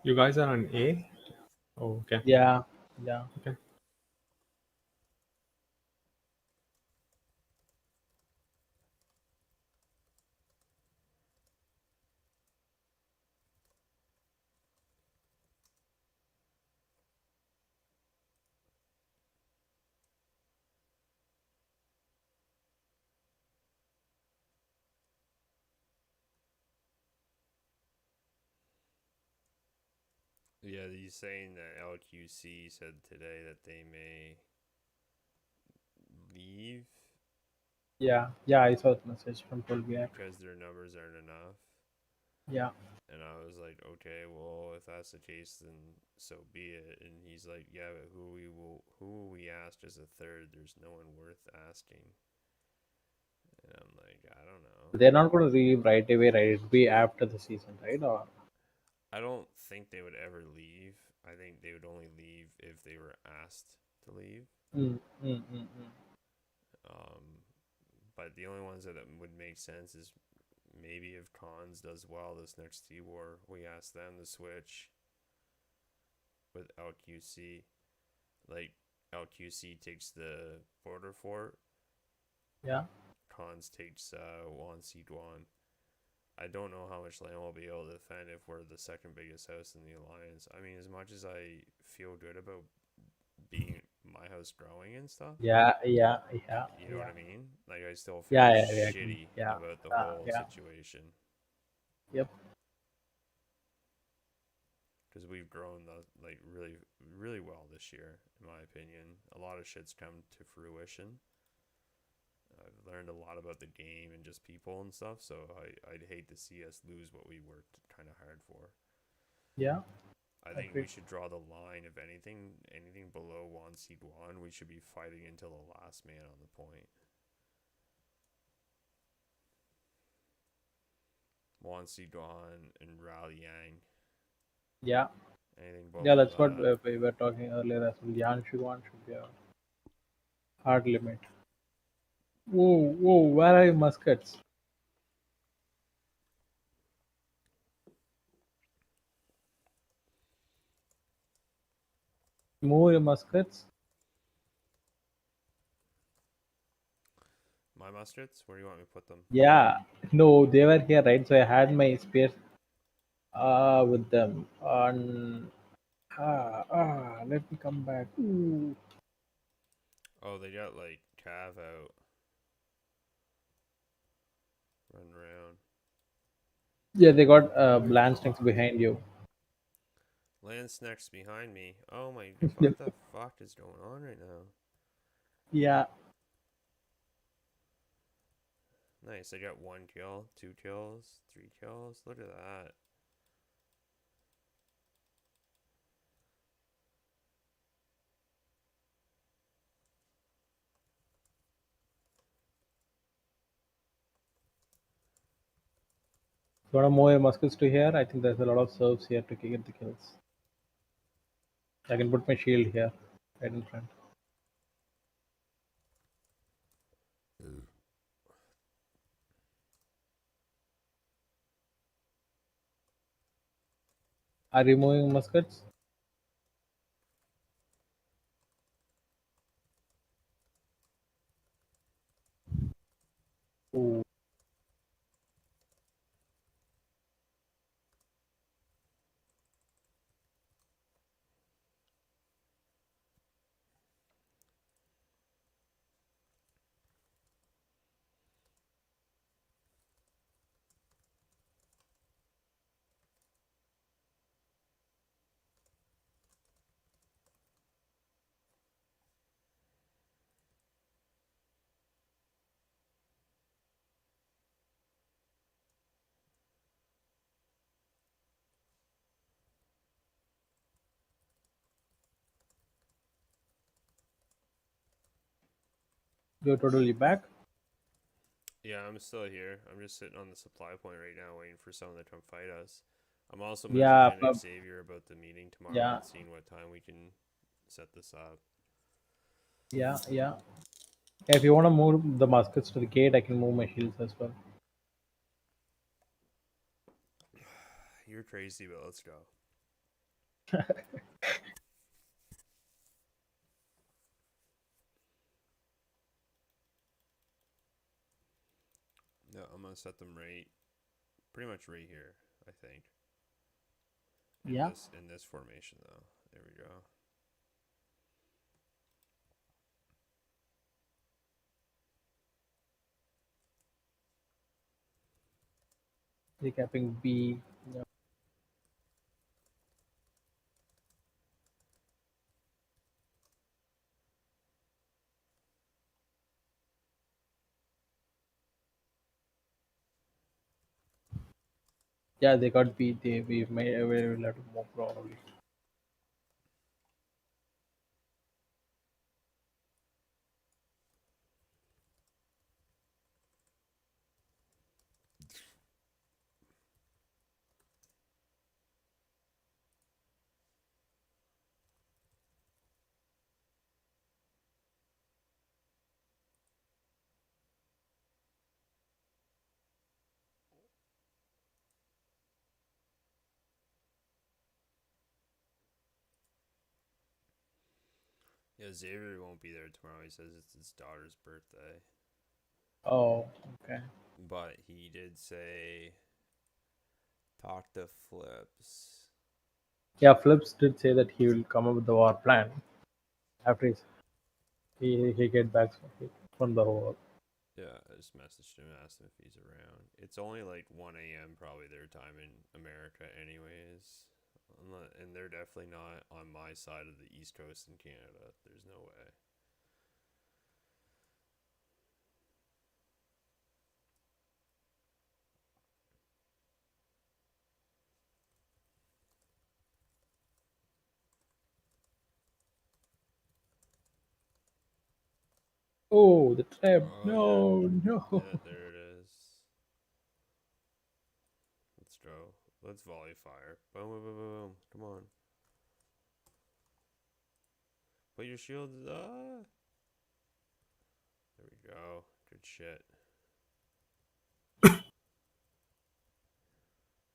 You guys are on A? Oh, okay. Yeah, yeah, Okay. Yeah, he's saying that LQC said today that they may leave yeah, yeah. I saw the message from Tolbiac. because their numbers aren't enough. Yeah, And I was like, okay, well, if that's the case, then so be it. And he's like, yeah, but who will we ask as a third? There's no one worth asking. And I'm like, I don't know. they're not going to leave right away, right? It'll be after the season, right? Or I don't think they would ever leave. I think they would only leave if they were asked to leave. mm, mm, mm, mm. But the only ones that would make sense is maybe if Cons does well this next T War, we ask them to switch with LQC. Like LQC takes the border fort, Yeah, Cons takes Wan Si Duan. I don't know how much land we'll be able to defend if we're the second biggest house in the alliance. I mean, as much as I feel good about being my house growing and stuff, yeah, yeah, yeah, you know what yeah, I mean? Like I still feel yeah, yeah, yeah, shitty yeah, about the whole yeah. situation Yep. because we've grown like really well this year, in my opinion. A lot of shit's come to fruition. I've learned a lot about the game and just people and stuff. So I'd hate to see us lose what we worked kind of hard for. Yeah. I think we Agreed. should draw the line. If anything below Wan Si Duan, we should be fighting until the last man on the point. Wan Si Duan and Rao Yang. Yeah. Anything Yeah, below that's what that, we were talking earlier as well. Yan Shuan should be a hard limit. Whoa, whoa, where are your muskets? Move your muskets. my muskets. Where do you want me to put them? Yeah. No, they were here, right? So I had my spears with them. On let me come back. Ooh. Oh, they got like Cav out, run around. Yeah, they got bland snakes behind you. Land snacks behind me. Oh my, Yep. what the fuck is going on right now? Yeah. Nice. I got 1 kill, 2 kills, 3 kills. Look at that. You wanna move your muskets to here? I think there's a lot of serves here to get the kills. I can put my shield here, right in front. Are you moving muskets? Ooh. You're totally back? Yeah, I'm still here. I'm just sitting on the supply point right now waiting for someone to come fight us. I'm also Yeah, messaging Xavier about the meeting tomorrow yeah, and seeing what time we can set this up. yeah, yeah. If you want to move the muskets to the gate, I can move my shields as well. You're crazy, but let's go. No, I'm gonna set them right, pretty much right here. I think Yeah, in this formation though. There we go. recapping B. Yeah, yeah, they got B. We may we will have to move probably. Yeah, Xavier won't be there tomorrow. He says it's his daughter's birthday, Oh, okay. but he did say talk to Flips. Yeah, Flips did say that he will come up with the war plan after he get back from the war. Yeah, I just messaged him, asked him if he's around. It's only like 1 a.m. probably their time in America, anyways. And they're definitely not on my side of the East Coast in Canada. There's no way. Oh, the trap! Oh, yeah. No, no. Yeah, there it is. Let's go. Let's volley fire. Boom, boom, boom, boom, boom. Come on. Put your shields. Ah! There we go. Good shit.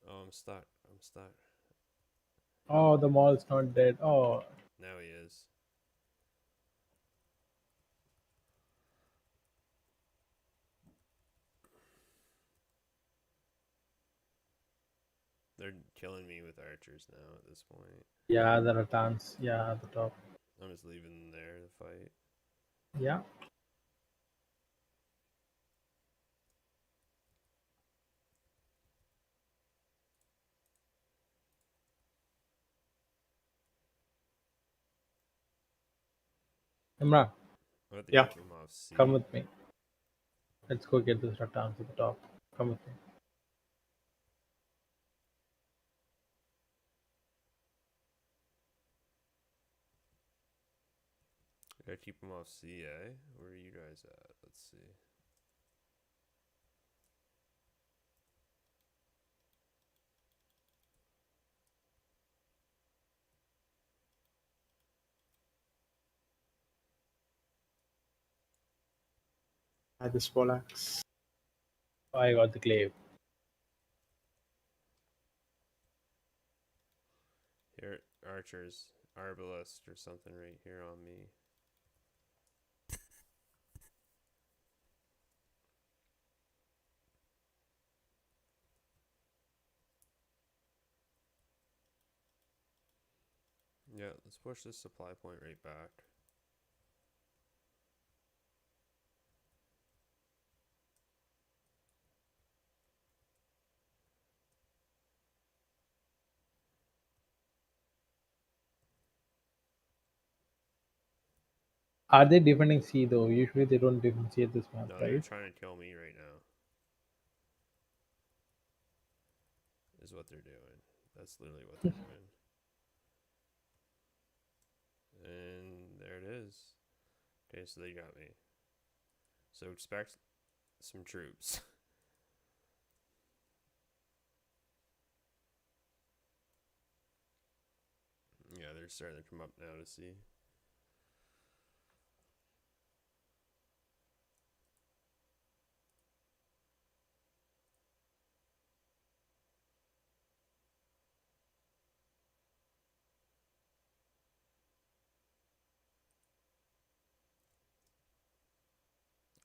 Oh, I'm stuck. I'm stuck. Oh, the mall's not dead. Oh, Now he is. They're killing me with archers now at this point. yeah, the Ratans. Yeah, at the top. I'm just leaving them there to fight. Yeah. Imran, I have to Yeah. keep them off C. come with me. Let's go get this Ratans at the top. Come with me. Gotta keep them off C, eh? Where are you guys at? Let's see. This Polax. Oh, I got the glaive. Here, archers, arbalest or something right here on me. Yeah, let's push this supply point right back. Are they defending C though? Usually they don't defend C at this map, No, they're right? trying to kill me right now. Is what they're doing. That's literally what they're doing. And there it is. Okay, so they got me. So expect some troops. Yeah, they're starting to come up now to see.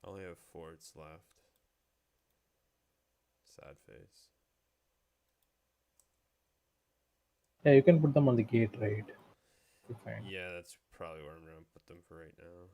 I only have forts left. Sad face. Yeah, you can put them on the gate, right? You find. Yeah, that's probably where I'm gonna put them for right now.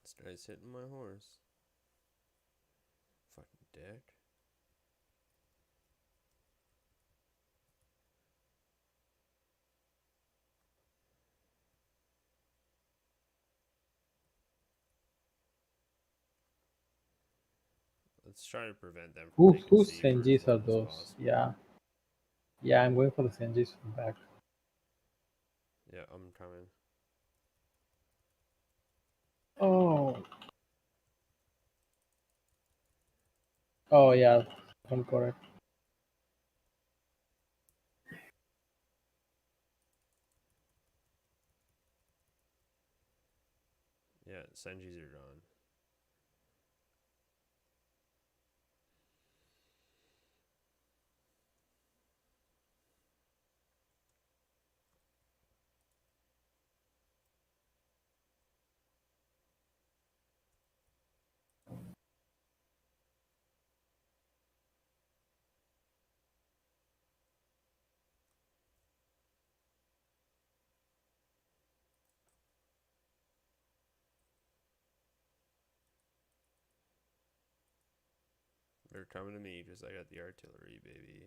This guy's hitting my horse. Fucking dick. Let's try to prevent them from taking Whose C for as Senjis are long as those? possible. Yeah. Yeah, I'm going for the Senjis from back. Yeah, I'm coming. Oh. Oh yeah. Conqueror. Yeah, Senjis are gone. They're coming to me because I got the artillery, baby.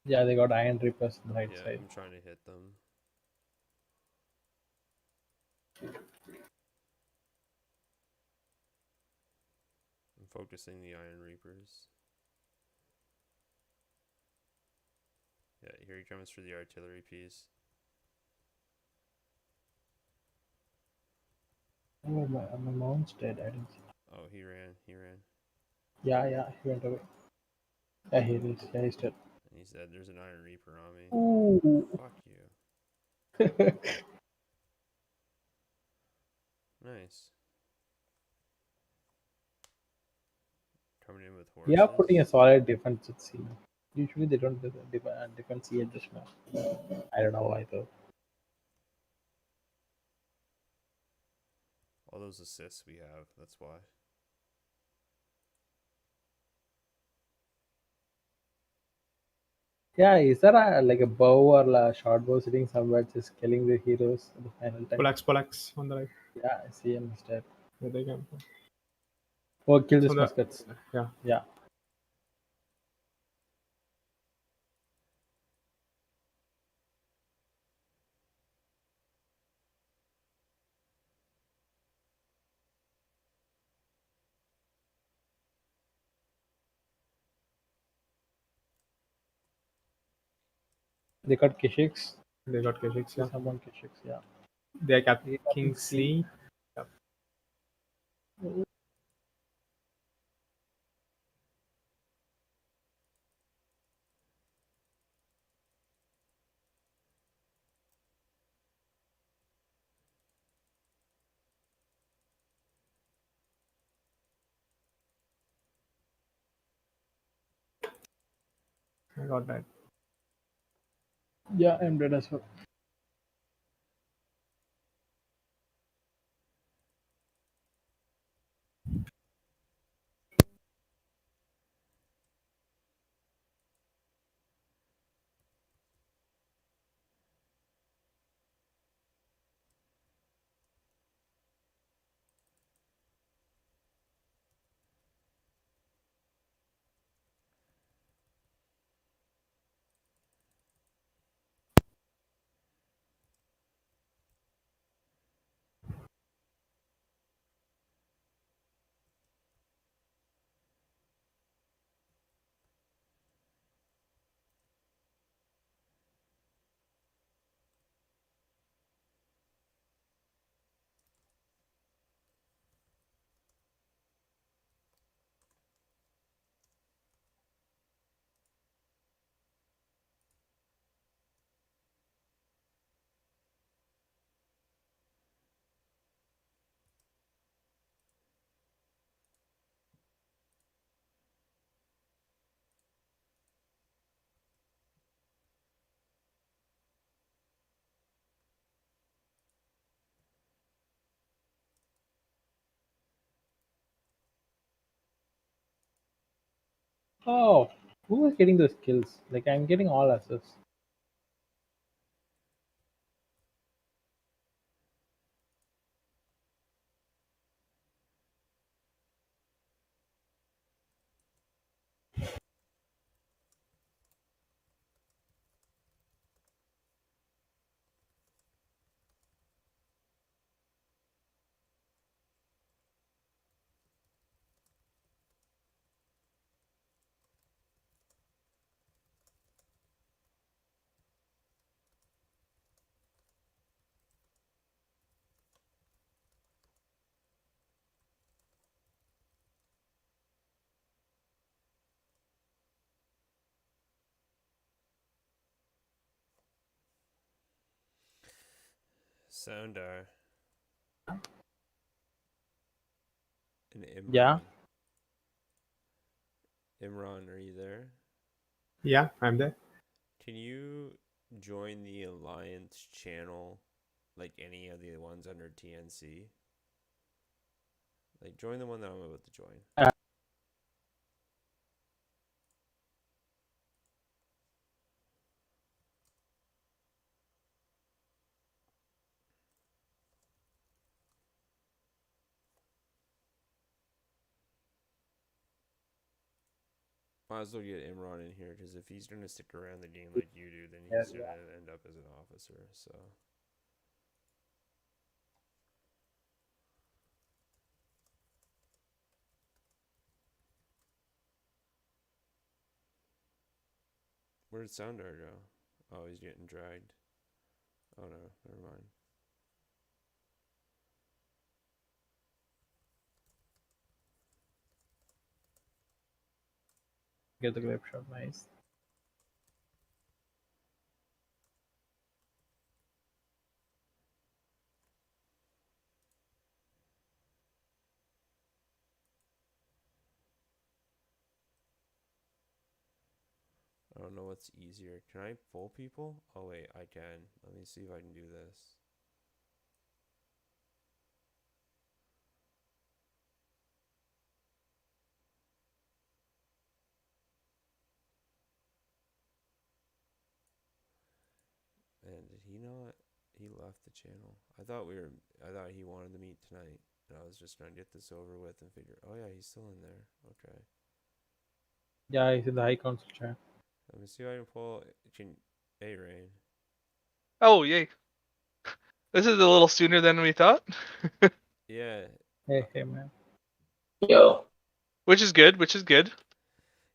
Yeah, they got Iron Reapers on the right Yeah, side. I'm trying to hit them. I'm focusing the Iron Reapers. Yeah, here he comes for the artillery piece. Oh, my mount's dead. I didn't see. Oh, he ran. He ran. Yeah, yeah, he went away. Yeah, he is. Yeah, he's dead. And he said, "There's an Iron Reaper on me." Ooh. Fuck you. Nice. Coming in with We are putting a horses. solid defense at sea. Usually they don't do the defense sea at this map. I don't know why though. All those assists we have, that's why. Yeah, is there like a bow or a short bow sitting somewhere just killing the heroes at the final time? Pollax on the right. Yeah, I see him instead. Yeah, they can. Oh, kill So this the muskets. yeah. Yeah. They got Kishiks. They got Keshiks, See yeah. someone Kishiks, yeah. They are They King got C. C. Yep. I got that. Yeah, I'm dead as well. Oh, who is getting those kills? Like I'm getting all assists. Soundar and Yeah, Imran. Imran, are you there? Yeah, I'm there. Can you join the Alliance channel like any of the ones under TNC? Like join the one that I'm about to join. Might as well get Imran in here because if he's gonna stick around the game like you do, then yeah, he's gonna end up as an officer. So where did Soundar go? Oh, he's getting dragged. Oh no, never mind. get the grip shot. Nice. I don't know what's easier. Can I pull people? Oh wait, I can. Let me see if I can do this. And did he not? He left the channel. I thought we were. I thought he wanted to meet tonight, and I was just trying to get this over with and figure. Oh yeah, he's still in there. Okay. Yeah, he's in the high council chat. Let me see if I can pull. Can Hey Rain. Oh, yay. This is a little sooner than we thought. Yeah. Hey, man. Yo, Which is good, which is good.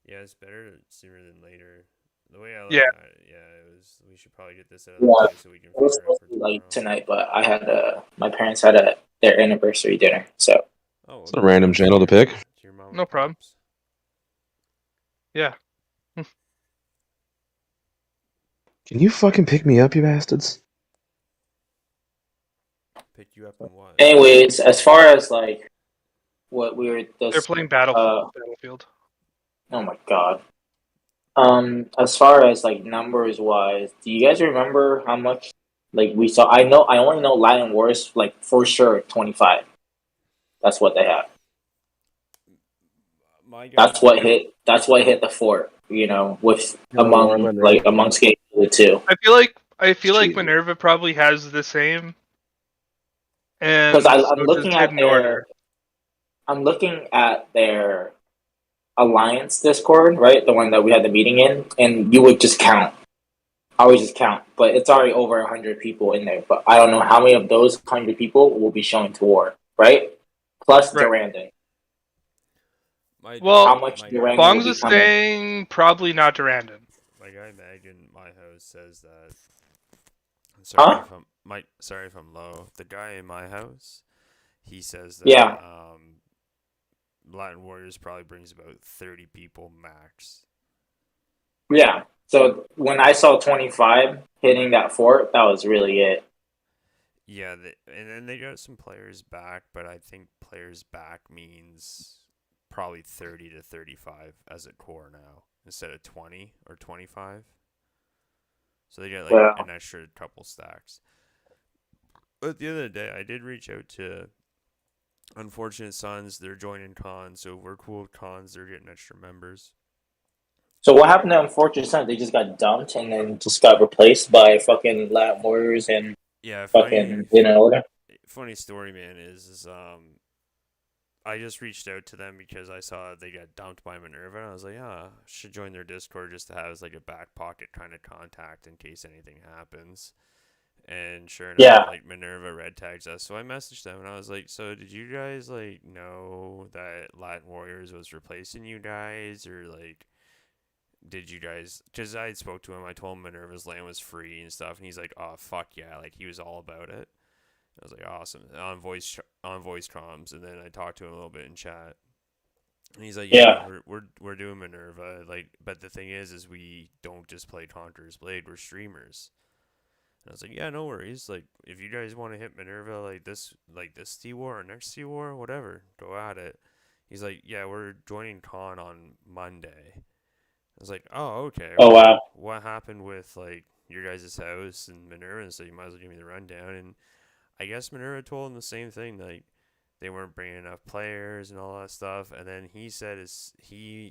Yeah, it's better sooner than later. The way I Yeah. looked at it, yeah, it was. We should probably get this out of the yeah, way so we can it was figure out supposed for to be like tomorrow. tonight, but I had my parents had their anniversary dinner, so Oh, It's a random channel to pick. to your mom No and problem. pops. Yeah. Can you fucking pick me up, you bastards? Pick you up in what? anyways, as far as like what we were They're this playing Battlefield. oh my god. As far as like numbers wise, do you guys remember how much like we saw? I only know Lion Wars like for sure 25. That's what they have. My guy. That's what hit the fort, you know, with You know, War by Navy. amongst the two. I feel like Jesus. Minerva probably has the same. And Because so I'm does looking at Hidden Order. their alliance Discord, right? The one that we had the meeting in, and you would just count. I would just count, but it's already over 100 people in there. But I don't know how many of those 100 people will be showing to war, right? Plus Right. Durandon. Well, How much my Durandon guy, Bongs will be is coming? saying probably not Durandon. my guy Mag in my house says that. Huh? Sorry if I'm low. The guy in my house, he says that Yeah. Latin Warriors probably brings about 30 people max. Yeah. So when I saw 25 hitting that fort, that was really it. Yeah, and then they got some players back, but I think players back means probably 30 to 35 as a core now instead of 20 or 25. So they get like Yeah. an extra couple stacks. But at the end of the day, I did reach out to Unfortunate Sons. They're joining cons, so we're cool with cons. They're getting extra members. So what happened to Unfortunate Son? They just got dumped and then just got replaced by fucking Latin Warriors and Yeah, fucking order. funny story, man. Is I just reached out to them because I saw they got dumped by Minerva, and I was like, should join their Discord just to have as like a back pocket kind of contact in case anything happens. And sure enough, Yeah. like Minerva red tags us, so I messaged them and I was like, "So did you guys like know that Latin Warriors was replacing you guys, or like did you guys?" Because I spoke to him, I told him Minerva's land was free and stuff, and he's like, "Oh fuck yeah!" Like he was all about it. I was like, "Awesome." On voice comms, and then I talked to him a little bit in chat, and he's like, Yeah. we're doing Minerva, like, but the thing is we don't just play Conqueror's Blade, we're streamers." And I was like, "Yeah, no worries. Like, if you guys want to hit Minerva like this T-War or next T-War, whatever, go at it." He's like, "Yeah, we're joining Con on Monday." I was like, "Oh, okay. Oh, Well, wow. what happened with like your guys' house and Minerva?" And so you might as well give me the rundown. And I guess Minerva told him the same thing, like they weren't bringing enough players and all that stuff. And then he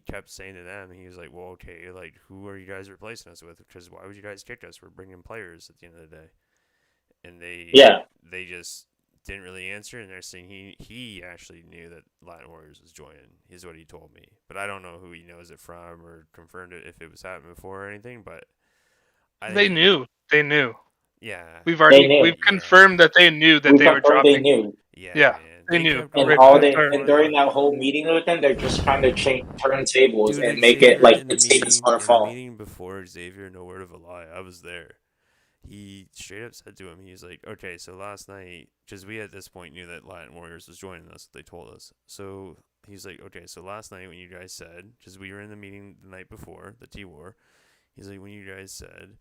kept saying to them, he was like, "Well, okay, like who are you guys replacing us with? Because why would you guys kick us? We're bringing players at the end of the day." And they just didn't really answer. And they're saying he actually knew that Latin Warriors was joining, is what he told me. But I don't know who he knows it from or confirmed it if it was happening before or anything. But They knew. They knew. Yeah. We've confirmed that they knew that they were dropping. They knew. Yeah, Yeah, man. they knew. And Right all from the they start. and during that whole meeting with them, they're just trying to turn tables Dude, and make it Xavier like in the it's Satan's meeting, our fault. meeting before Xavier, no word of a lie, I was there. He straight up said to him, he's like, "Okay, so last night, because we at this point knew that Latin Warriors was joining us, they told us. So he's like, okay, so last night when you guys said, because we were in the meeting the night before, the T-War, he's like, when you guys said,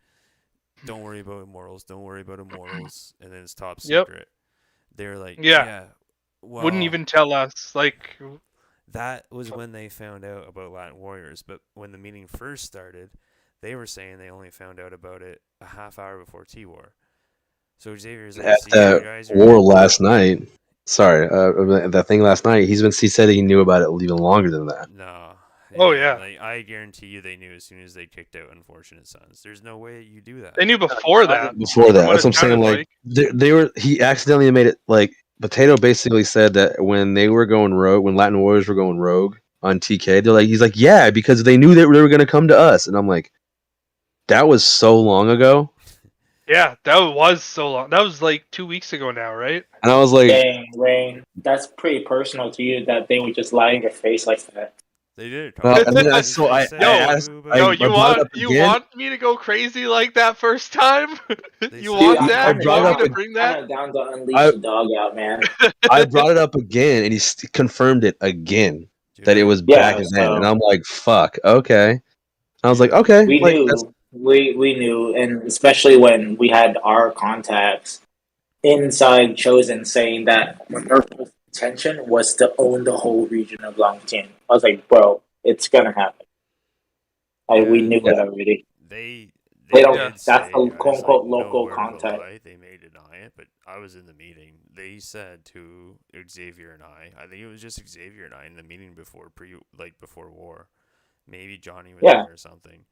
don't worry about Immortals, don't worry about Immortals, and then it's top secret. They were like, yeah, well, wouldn't even tell us. Like, that was when they found out about Latin Warriors. But when the meeting first started, they were saying they only found out about it a half hour before T-War. So Xavier's like, At "See, you that guys are war last night. Sorry, that thing last night. He said he knew about it even longer than that. No. Oh, yeah. Like, I guarantee you they knew as soon as they kicked out Unfortunate Sons. There's no way you do that. They knew before that. Before that, What that's what I'm it saying. sounded Like they were. He accidentally made it like Potato basically said that when they were going rogue, when Latin Warriors were going rogue on TK, he's like, yeah, because they knew that they were going to come to us, and I'm like, that was so long ago. Yeah, that was so long. That was like 2 weeks ago now, right? And I was like, dang, Rain, that's pretty personal to you that they would just lie in your face like that. They did. and then I You want me to go crazy like that first time? You want that? I'm You want me to bring that? down to unleash the dog out, man. I brought it up again, and he confirmed it again that it was back then, and I'm like, fuck, okay. I was like, okay, we like, knew, we knew, and especially when we had our contacts inside Chosen saying that Minerva's intention was to own the whole region of Longtan. I was like, bro, it's gonna happen. We knew it already. They don't. did That's say, the guys, quote unquote like, local no word of a contact. lie. They may deny it, but I was in the meeting. They said to Xavier and I think it was just Xavier and I in the meeting before before war. Maybe Johnny was there or something.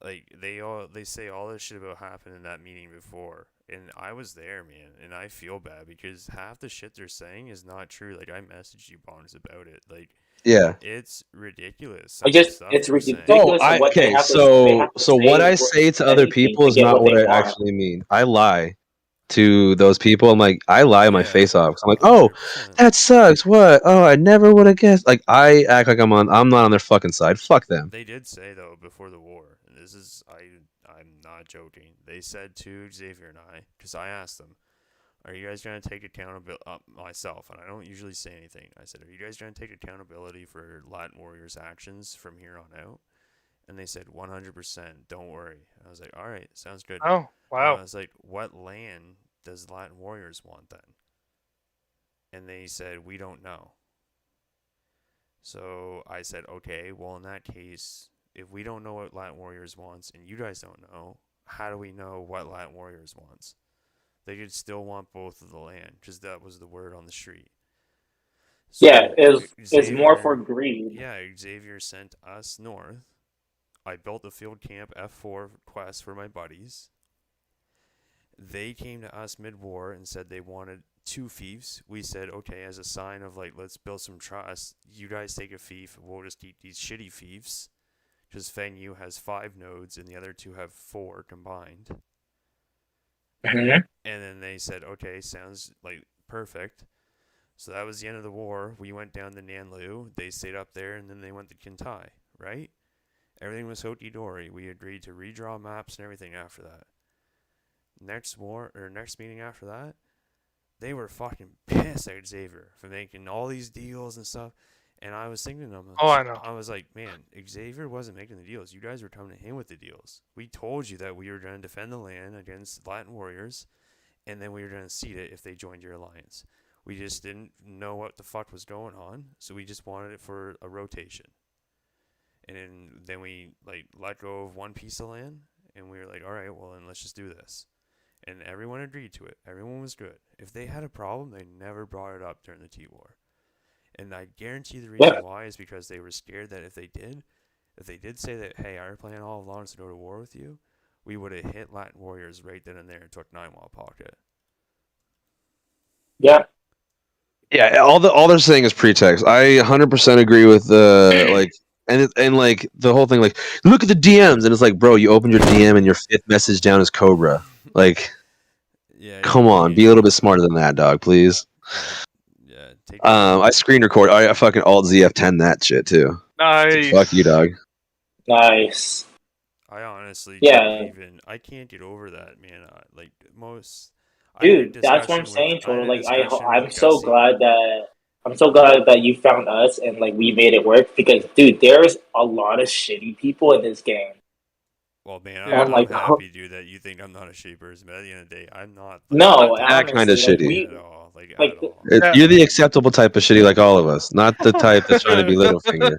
Like they say all this shit about happened in that meeting before, and I was there, man, and I feel bad because half the shit they're saying is not true. Like I messaged you, Bonds, about it. Like, yeah, it's ridiculous. It's ridiculous. So what I say to other people is not what I actually mean. I lie to those people. I'm like, I lie my face off. I'm like, oh, that sucks. What? Oh, I never would have guessed. Like, I act like I'm not on their fucking side. Fuck them. They did say though before the war, and this is I'm not joking. They said to Xavier and I, because I asked them, "Are you guys going to take accountability?" Myself, and I don't usually say anything. I said, "Are you guys going to take accountability for Latin Warriors' actions from here on out?" And they said 100%. Don't worry. I was like, all right, sounds good. Oh, wow. And I was like, what land does Latin Warriors want then? And they said, we don't know. So I said, okay, well, in that case, if we don't know what Latin Warriors wants and you guys don't know, how do we know what Latin Warriors wants? They could still want both of the land because that was the word on the street. So it's more for greed. Yeah, Xavier sent us north. I built the field camp F4 quest for my buddies. They came to us mid-war and said they wanted 2 fiefs. We said, okay, as a sign of like, let's build some trust, you guys take a fief, we'll just keep these shitty fiefs. Because Feng Yu has 5 nodes and the other 2 have 4 combined. Mhm. And then they said, okay, sounds like perfect. So that was the end of the war. We went down to Nanlu. They stayed up there, and then they went to Kintai, right? Everything was Hoki-dory. We agreed to redraw maps and everything after that. Next meeting after that, they were fucking pissed at Xavier for making all these deals and stuff. And I was thinking to them, I know. I was like, man, Xavier wasn't making the deals. You guys were coming to him with the deals. We told you that we were going to defend the land against Latin warriors, and then we were going to cede it if they joined your alliance. We just didn't know what the fuck was going on, so we just wanted it for a rotation. And then we like let go of one piece of land, and we were like, all right, well then let's just do this. And everyone agreed to it. Everyone was good. If they had a problem, they never brought it up during the T-War. And I guarantee the reason why is because they were scared that if they did say that, hey, our plan all along is to go to war with you, we would have hit Latin warriors right then and there and took 9 Mile Pocket. Yeah. Yeah, all they're saying is pretext. I 100% agree with the like, and like the whole thing. Like, look at the DMs, and it's like, bro, you opened your DM and your 5th message down is Cobra. Like, yeah, come on, be a little bit smarter than that, dog, please. Yeah. I screen record. I fucking Alt ZF10 that shit too. Nice. Fuck you, dog. Nice. I honestly Yeah. I can't get over that, man. Like most. Dude, that's what I'm saying, Toro. Like, I'm so glad that you found us and like we made it work because, dude, there's a lot of shitty people in this game. Well, man, Yeah. I'm like, happy, dude, that you think I'm not a shitty person, but at the end of the day, I'm not. Like, no, that kind of shitty. At all, like at all. You're the acceptable type of shitty, like all of us, not the type that's trying to be little finger.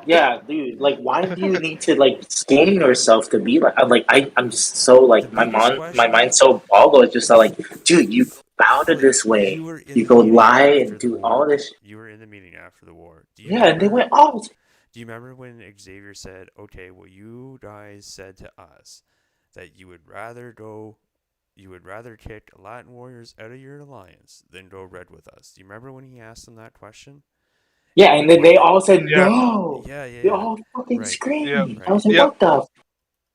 Yeah, dude. Like, why do you need to like skin yourself to be like? I'm just so like my mind's so boggled. It's just like, dude, you bound it this way. You go lie and do all this. You were in the meeting after the war. Yeah, and they went off. Do you remember when Xavier said, okay, well, you guys said to us that you would rather kick Latin warriors out of your alliance than go red with us? Do you remember when he asked them that question? Yeah, and then they all said no. Yeah. They all fucking screamed. Yep. I was like, what the?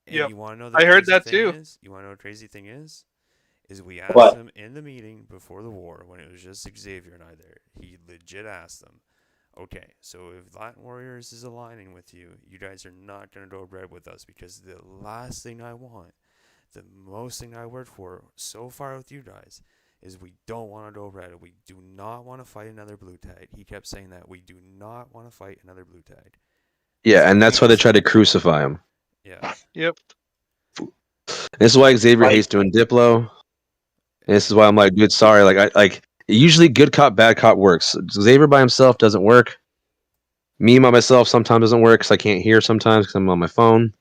And you want to know I heard that too. You want to know what the crazy thing is? Is we asked them in the meeting before the war when it was just Xavier and I there. He legit asked them, okay, so if Latin Warriors is aligning with you, you guys are not going to go red with us because the last thing I want, the most thing I worked for so far with you guys is we don't want to go red. We do not want to fight another blue tag. He kept saying that. We do not want to fight another blue tag. Yeah, and that's why they tried to crucify him. Yeah. Yep. This is why Xavier hates doing Diplo. And this is why I'm like, dude, sorry. Like usually good cop, bad cop works. Xavier by himself doesn't work. Me by myself sometimes doesn't work because I can't hear sometimes because I'm on my phone.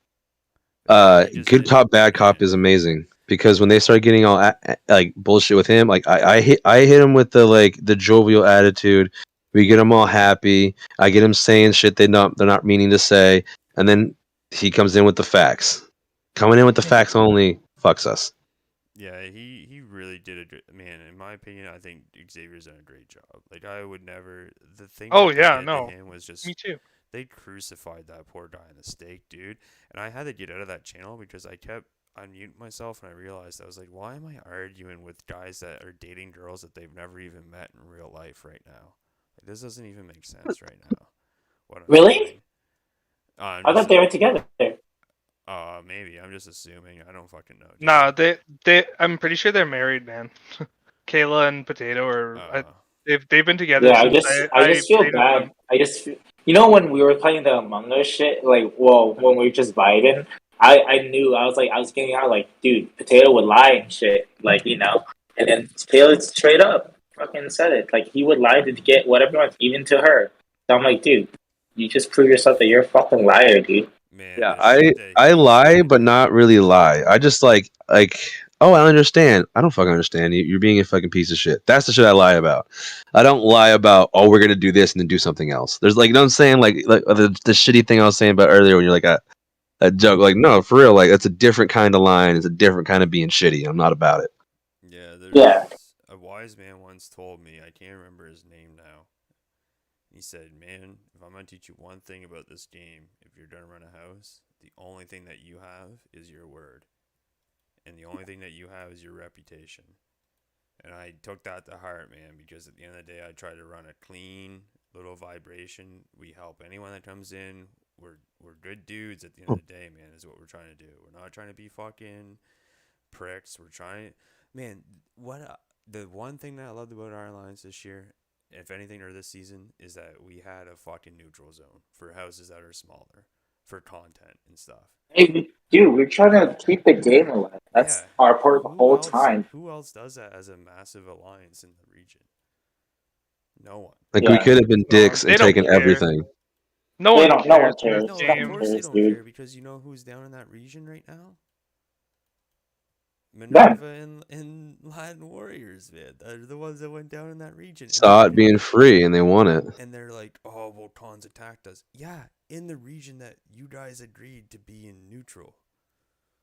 Good cop, bad cop is amazing because when they start getting all like bullshit with him, like I hit him with the jovial attitude. We get them all happy. I get them saying shit they're not meaning to say, and then he comes in with the facts. Coming in with the facts only fucks us. Yeah, he really did a good man. In my opinion, I think Xavier's done a great job. Like I would never. The thing. Oh that they yeah, did no. to him was just. Me too. They crucified that poor guy in the stake, dude. And I had to get out of that channel because I kept unmuting myself, and I realized I was like, why am I arguing with guys that are dating girls that they've never even met in real life right now? Like, this doesn't even make sense right now. Really? I thought they were together. Maybe. I'm just assuming. I don't fucking know. Nah, I'm pretty sure they're married, man. Kayla and Potato are. They've been together. Yeah, since I just feel bad. You know, when we were playing the Among Us shit, like, when we were just vibing, I knew I was getting out like, dude, Potato would lie and shit, like, you know, and then Taylor straight up fucking said it, like he would lie to get whatever he wants, even to her. So I'm like, dude, you just prove yourself that you're a fucking liar, dude. Man, yeah, I lie, but not really lie. I just like, oh, I understand. I don't fucking understand. You're being a fucking piece of shit. That's the shit I lie about. I don't lie about, oh, we're gonna do this and then do something else. There's like, you know what I'm saying? Like the shitty thing I was saying about earlier when you're like, that joke. Like, no, for real. Like, that's a different kind of line. It's a different kind of being shitty. I'm not about it. Yeah, there's Yeah. a wise man once told me, I can't remember his name now. He said, "Man, if I'm gonna teach you one thing about this game, if you're gonna run a house, the only thing that you have is your word, and the only thing that you have is your reputation." And I took that to heart, man, because at the end of the day, I try to run a clean little vibration. We help anyone that comes in. We're good dudes at the end of the day, man. Is what we're trying to do. We're not trying to be fucking pricks. We're trying, man. The one thing that I loved about our alliance this year, if anything, or this season, is that we had a fucking neutral zone for houses that are smaller, for content and stuff. Hey, dude, we're trying to keep the game alive. That's our part the whole time. Who else does that as a massive alliance in the region? No one. Like, we could have been dicks and taken everything. No one cares. No one cares. No, No of one course they cares, don't dude. care, because you know who's down in that region right now? Minerva and Latin Warriors, man. They're the ones that went down in that region. Saw it being free, and they won it. And they're like, "Oh, well, Khans attacked us." Yeah, in the region that you guys agreed to be in neutral.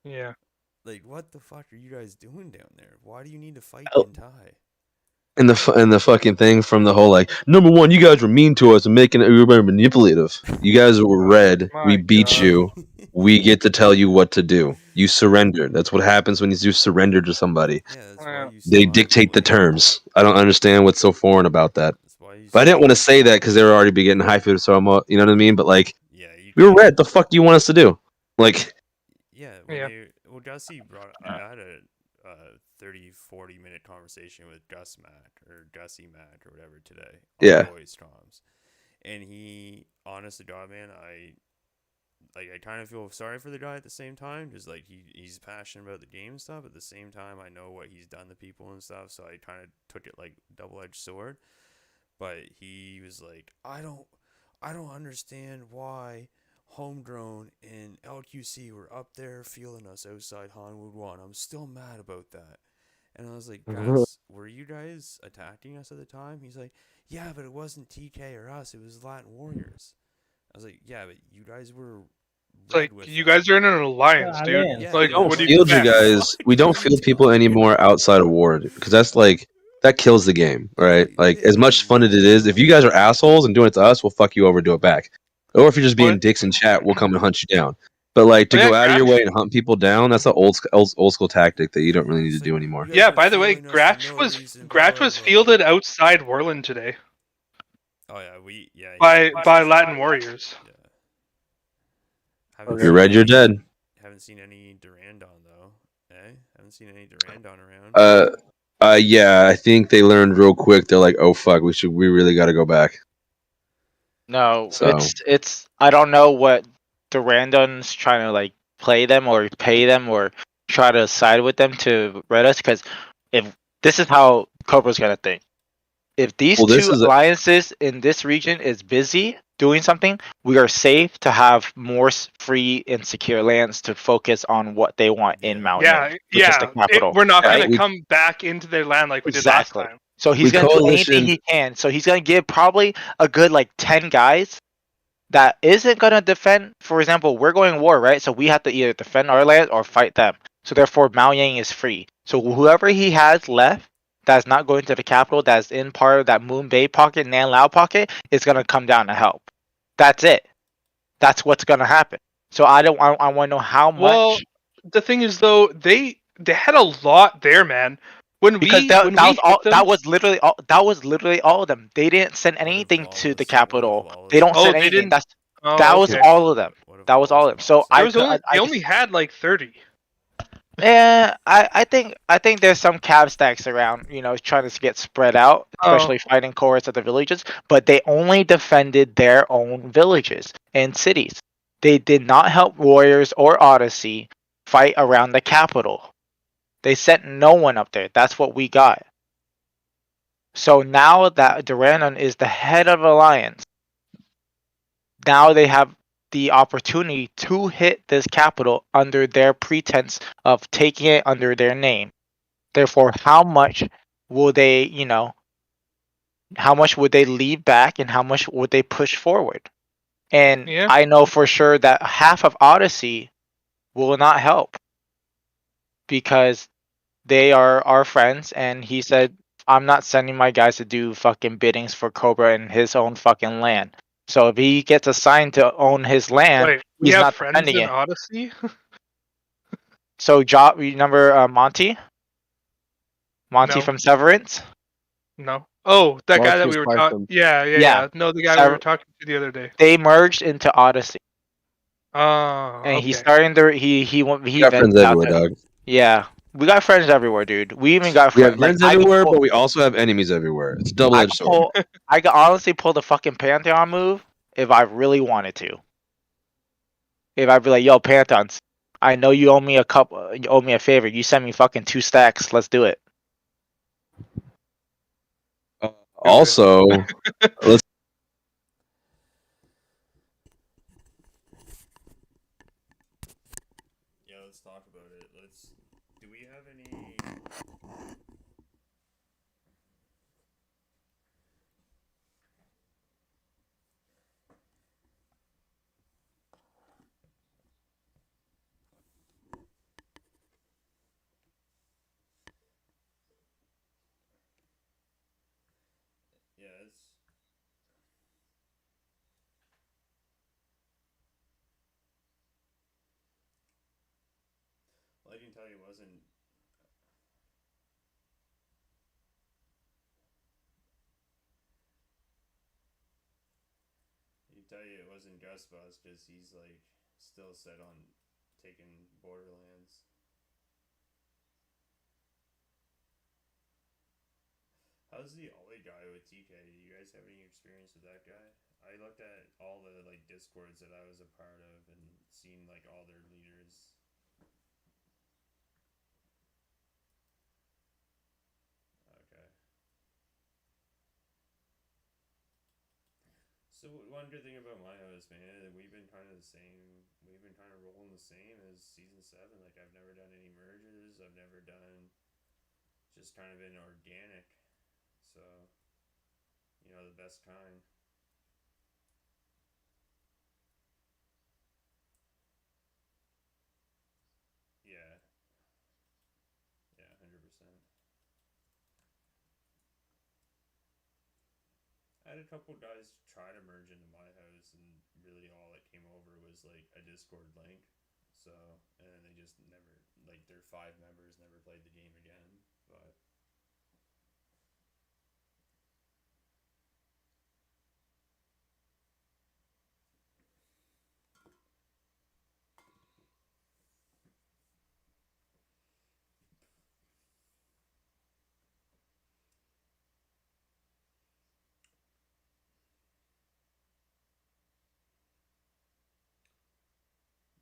Yeah. Like, what the fuck are you guys doing down there? Why do you need to fight and tie? And the fucking thing from the whole, like, number one, you guys were mean to us and making it manipulative. You guys were red. We beat you. We get to tell you what to do. You surrendered. That's what happens when you do surrender to somebody. Yeah, that's why you They dictate the terms. I don't understand what's so foreign about that. But I didn't want to say that because they were already be getting hyped, so I'm, you know what I mean? But like, we were red. The fuck do you want us to do? Like, yeah. Well, Gussie brought. I had a 30-40 minute conversation with Gus Mac or Gussie Mac or whatever today. Yeah. Voice comms, and he, honest to God, man, I kind of feel sorry for the guy at the same time, just like he's passionate about the game and stuff. At the same time, I know what he's done to people and stuff, so I kind of took it like double-edged sword. But he was like, I don't understand why Homegrown and LQC were up there feeling us outside Hollywood 1. I'm still mad about that. And I was like, guys, were you guys attacking us at the time? He's like, yeah, but it wasn't TK or us. It was Latin Warriors. I was like, yeah, but you guys were... It's like, you guys are in an alliance, dude. Yeah, like, we don't what do field you you guys. We don't field people anymore outside of Ward because that's like that kills the game, right? Like, as much fun as it is, if you guys are assholes and doing it to us, we'll fuck you over and do it back. Or if you're just being dicks in chat, we'll come and hunt you down. But like to go out of your way and hunt people down, that's an old school tactic that you don't really need to do anymore. Yeah, by the way, Gratch was fielded outside Worland today. Oh yeah, by Latin Warriors. Yeah. If you're red, you're dead. Haven't seen any Durandon though. Haven't seen any Durandon around. Yeah, I think they learned real quick. They're like, oh fuck, we really got to go back. No, it's I don't know what Durandon's trying to like play them or pay them or try to side with them to red us, because if this is how Cobra's gonna think. If these two alliances in this region is busy doing something, we are safe to have more free and secure lands to focus on what they want in Mount. We're not going to come back into their land like we did last time. So he's going to do anything he can. So he's going to give probably a good like 10 guys that isn't going to defend. For example, we're going war, right? So we have to either defend our land or fight them. So therefore, Mao Yang is free. So whoever he has left that's not going to the capital, that's in part of that Moon Bay pocket, Nan Lao pocket, is going to come down to help. That's it. That's what's going to happen. So I want to know how much. Well, the thing is, though, they had a lot there, man. That was literally all of them. They didn't send anything to the capital. They don't send anything. That was all of them. That was all of them. So they only had like 30. Yeah, I think there's some cab stacks around, trying to get spread out, especially fighting cores of the villages. But they only defended their own villages and cities. They did not help Warriors or Odyssey fight around the capital. They sent no one up there. That's what we got. So now that Durandon is the head of Alliance, now they have the opportunity to hit this capital under their pretense of taking it under their name. Therefore, how much will they, how much would they leave back and how much would they push forward? And Yeah. I know for sure that half of Odyssey will not help because they are our friends, and he said, I'm not sending my guys to do fucking biddings for Cobra in his own fucking land. So if he gets assigned to own his land, Wait, we he's have not friends defending in it. Odyssey? So, remember Monty? Monty No. from Severance? No. Oh, that guy that Marcus we were talking. Bynum. Yeah. No, the guy we were talking to the other day. They merged into Odyssey, Oh, and he's okay. starting to he We got friends ventured out everywhere, to. dog. Yeah, we got friends everywhere, dude. We even got We have friends. Like friends I could everywhere, pull, but we also have enemies everywhere. It's a double I edged could sword. pull, I could honestly pull the fucking Pantheon move if I really wanted to. If I'd be like, yo, Pantheons, I know you owe me you owe me a favor. You send me fucking 2 stacks. Let's do it. Also, let's. Yeah, let's talk about it. Do we have any? Yeah, well, I can tell you it wasn't. I can tell you it wasn't Gus Bus because he's like still set on taking Borderlands. How's the Ollie guy with TK? Do you guys have any experience with that guy? I looked at all the like discords that I was a part of and seen like all their leaders. Okay. So one good thing about my house, man, we've been kind of the same. We've been kind of rolling the same as season 7. Like I've never done any merges. I've never done just kind of been organic. So, the best kind. Yeah. Yeah, 100%. I had a couple guys try to merge into my house, and really all that came over was like a Discord link. So, and then they just never, like, their 5 members never played the game again. But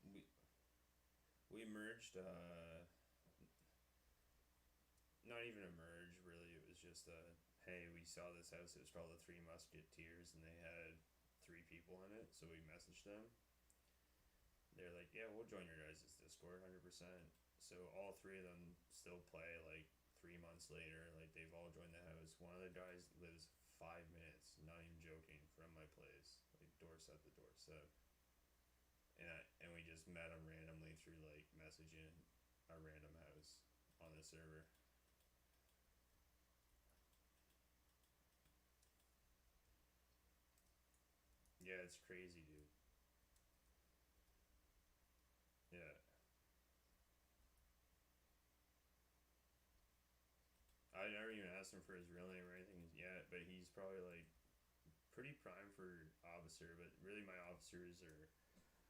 we we merged. Not even a merge, really. It was just hey, we saw this house. It was called the Three Musketeers, and they had 3 people in it. So we messaged them. They're like, yeah, we'll join your guys' Discord, 100%. So all 3 of them still play. Like 3 months later, like they've all joined the house. One of the guys lives 5 minutes, not even joking, from my place, like doorstep to doorstep. And we just met him randomly through like messaging a random house on the server. Yeah, it's crazy, dude. Yeah. I never even asked him for his real name or anything yet, but he's probably like pretty prime for officer. But really, my officers are,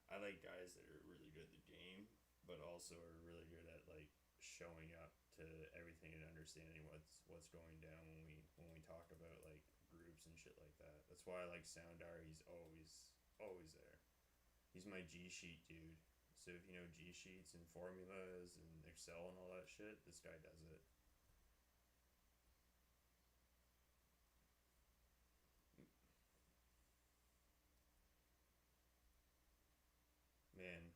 I like guys that are really good at the game, but also are really good at like showing up to everything and understanding what's going down when we talk about like groups and shit like that. That's why I like Soundar. He's always there. He's my G sheet dude. So if you know G sheets and formulas and Excel and all that shit, this guy does it. Man,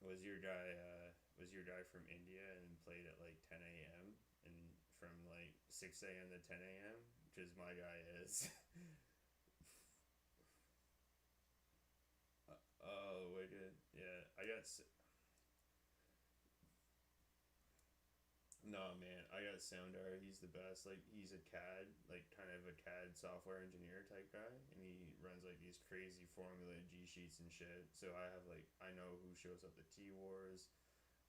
was your guy from India and played at like 10 a.m. in from like 6 a.m. to 10 a.m., which is my guy is. Oh, wicked. Yeah, I got. No, man, I got Soundar. He's the best. Like, he's a CAD, like, kind of a CAD software engineer type guy, and he runs, like, these crazy formula G sheets and shit. So I have, like, I know who shows up to T Wars.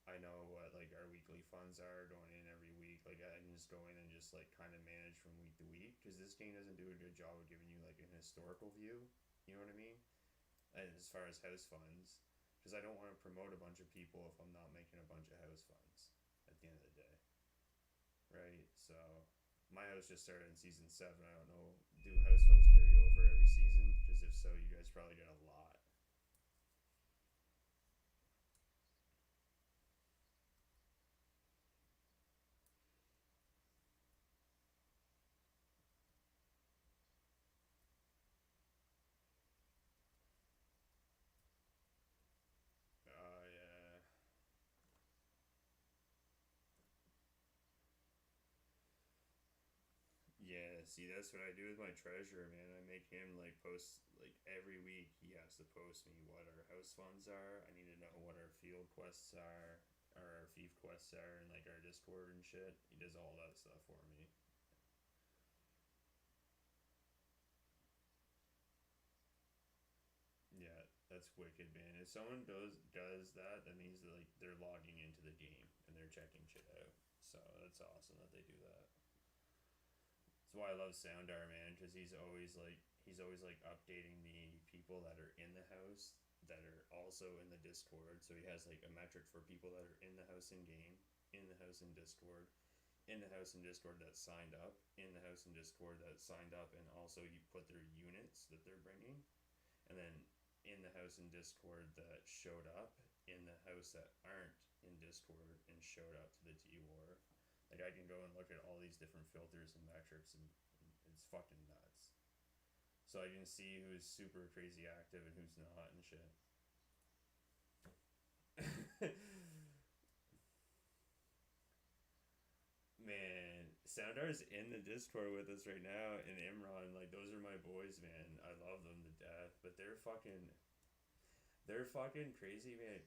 I know what, like, our weekly funds are going in every week. Like, I can just go in and just, like, kind of manage from week to week, because this game doesn't do a good job of giving you, like, an historical view. You know what I mean? And as far as house funds, because I don't want to promote a bunch of people if I'm not making a bunch of house funds at the end of the day. Right, so my house just started in season 7. I don't know, do house funds carry over every season? Because if so, you guys probably get a lot. Yeah. Yeah, see, that's what I do with my treasurer, man. I make him like post like every week. He has to post me what our house funds are. I need to know what our field quests are, or our thief quests are, and like our Discord and shit. He does all that stuff for me. Yeah, that's wicked, man. If someone does that, that means that like they're logging into the game and they're checking shit out. So that's awesome that they do that. That's why I love Soundar, man, because he's always like updating the people that are in the house that are also in the Discord. So he has like a metric for people that are in the house in game, in the house in Discord, in the house in Discord that signed up, in the house in Discord that signed up, and also you put their units that they're bringing, and then in the house in Discord that showed up, in the house that aren't in Discord and showed up to the T War. Like I can go and look at all these different filters and metrics, and it's fucking nuts. So I can see who's super crazy active and who's not and shit. Man, Soundar's in the Discord with us right now, and Imran, like those are my boys, man. I love them to death, but they're fucking crazy, man.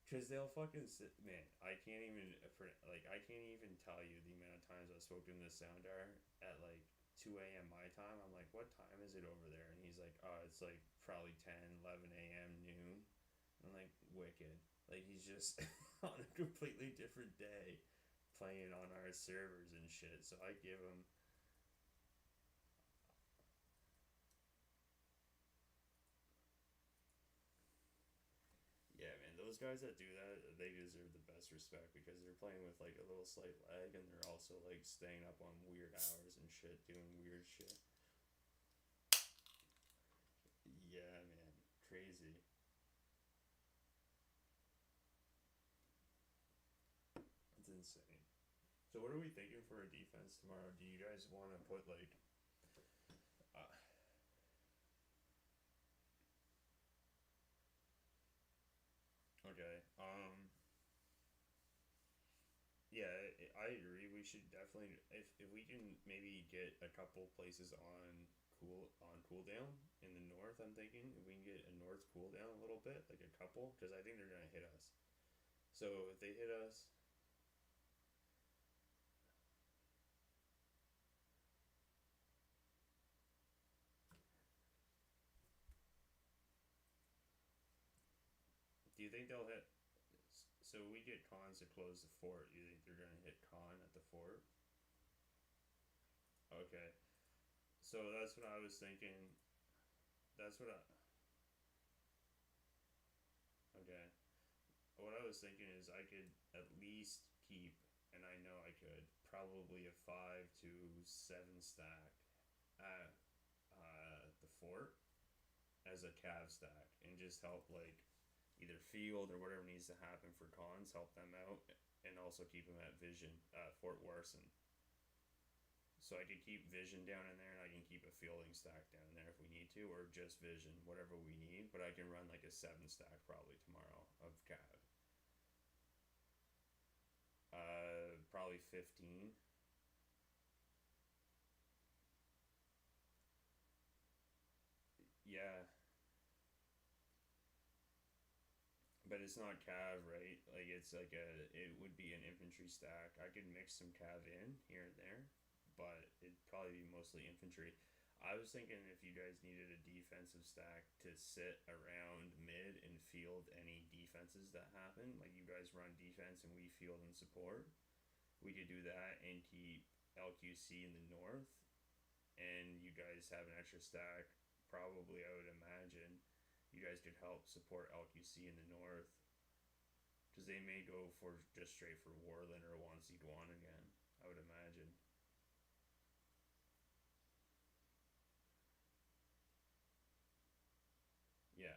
Cause they'll fucking man. I can't even I can't even tell you the amount of times I spoke to him this Soundar at like 2 a.m. my time. I'm like, what time is it over there? And he's like, oh, it's like probably 10, 11 a.m. noon. I'm like, wicked. Like he's just on a completely different day, playing on our servers and shit. So I give him. Yeah, man, those guys that do that, they deserve the best respect because they're playing with like a little slight lag and they're also like staying up on weird hours and shit, doing weird shit. Yeah, man, crazy. It's insane. So, what are we thinking for a defense tomorrow? Do you guys want to put like. Uh, okay, yeah, I agree. We should definitely, if we can maybe get a couple places on cooldown in the north. I'm thinking if we can get a north cooldown a little bit, like a couple, because I think they're gonna hit us. So if they hit us, do you think they'll hit? So we get cons to close the fort. You think they're gonna hit con at the fort? Okay, so that's what I was thinking. That's what I. Okay. What I was thinking is I could at least keep, and I know I could, probably a 5 to 7 stack at the fort as a cav stack and just help like either field or whatever needs to happen for cons, help them out, and also keep them at vision, Fort Warson. So I could keep vision down in there, and I can keep a fielding stack down there if we need to, or just vision, whatever we need. But I can run like a 7 stack probably tomorrow of cav. Probably 15. it's not cav, right? Like it's like it would be an infantry stack. I could mix some cav in here and there, but it'd probably be mostly infantry. I was thinking if you guys needed a defensive stack to sit around mid and field any defenses that happen, like you guys run defense and we field and support, we could do that and keep LQC in the north, and you guys have an extra stack. Probably, I would imagine, you guys could help support LQC in the north, because they may go for just straight for Warland or 1 again. I would imagine. Yeah.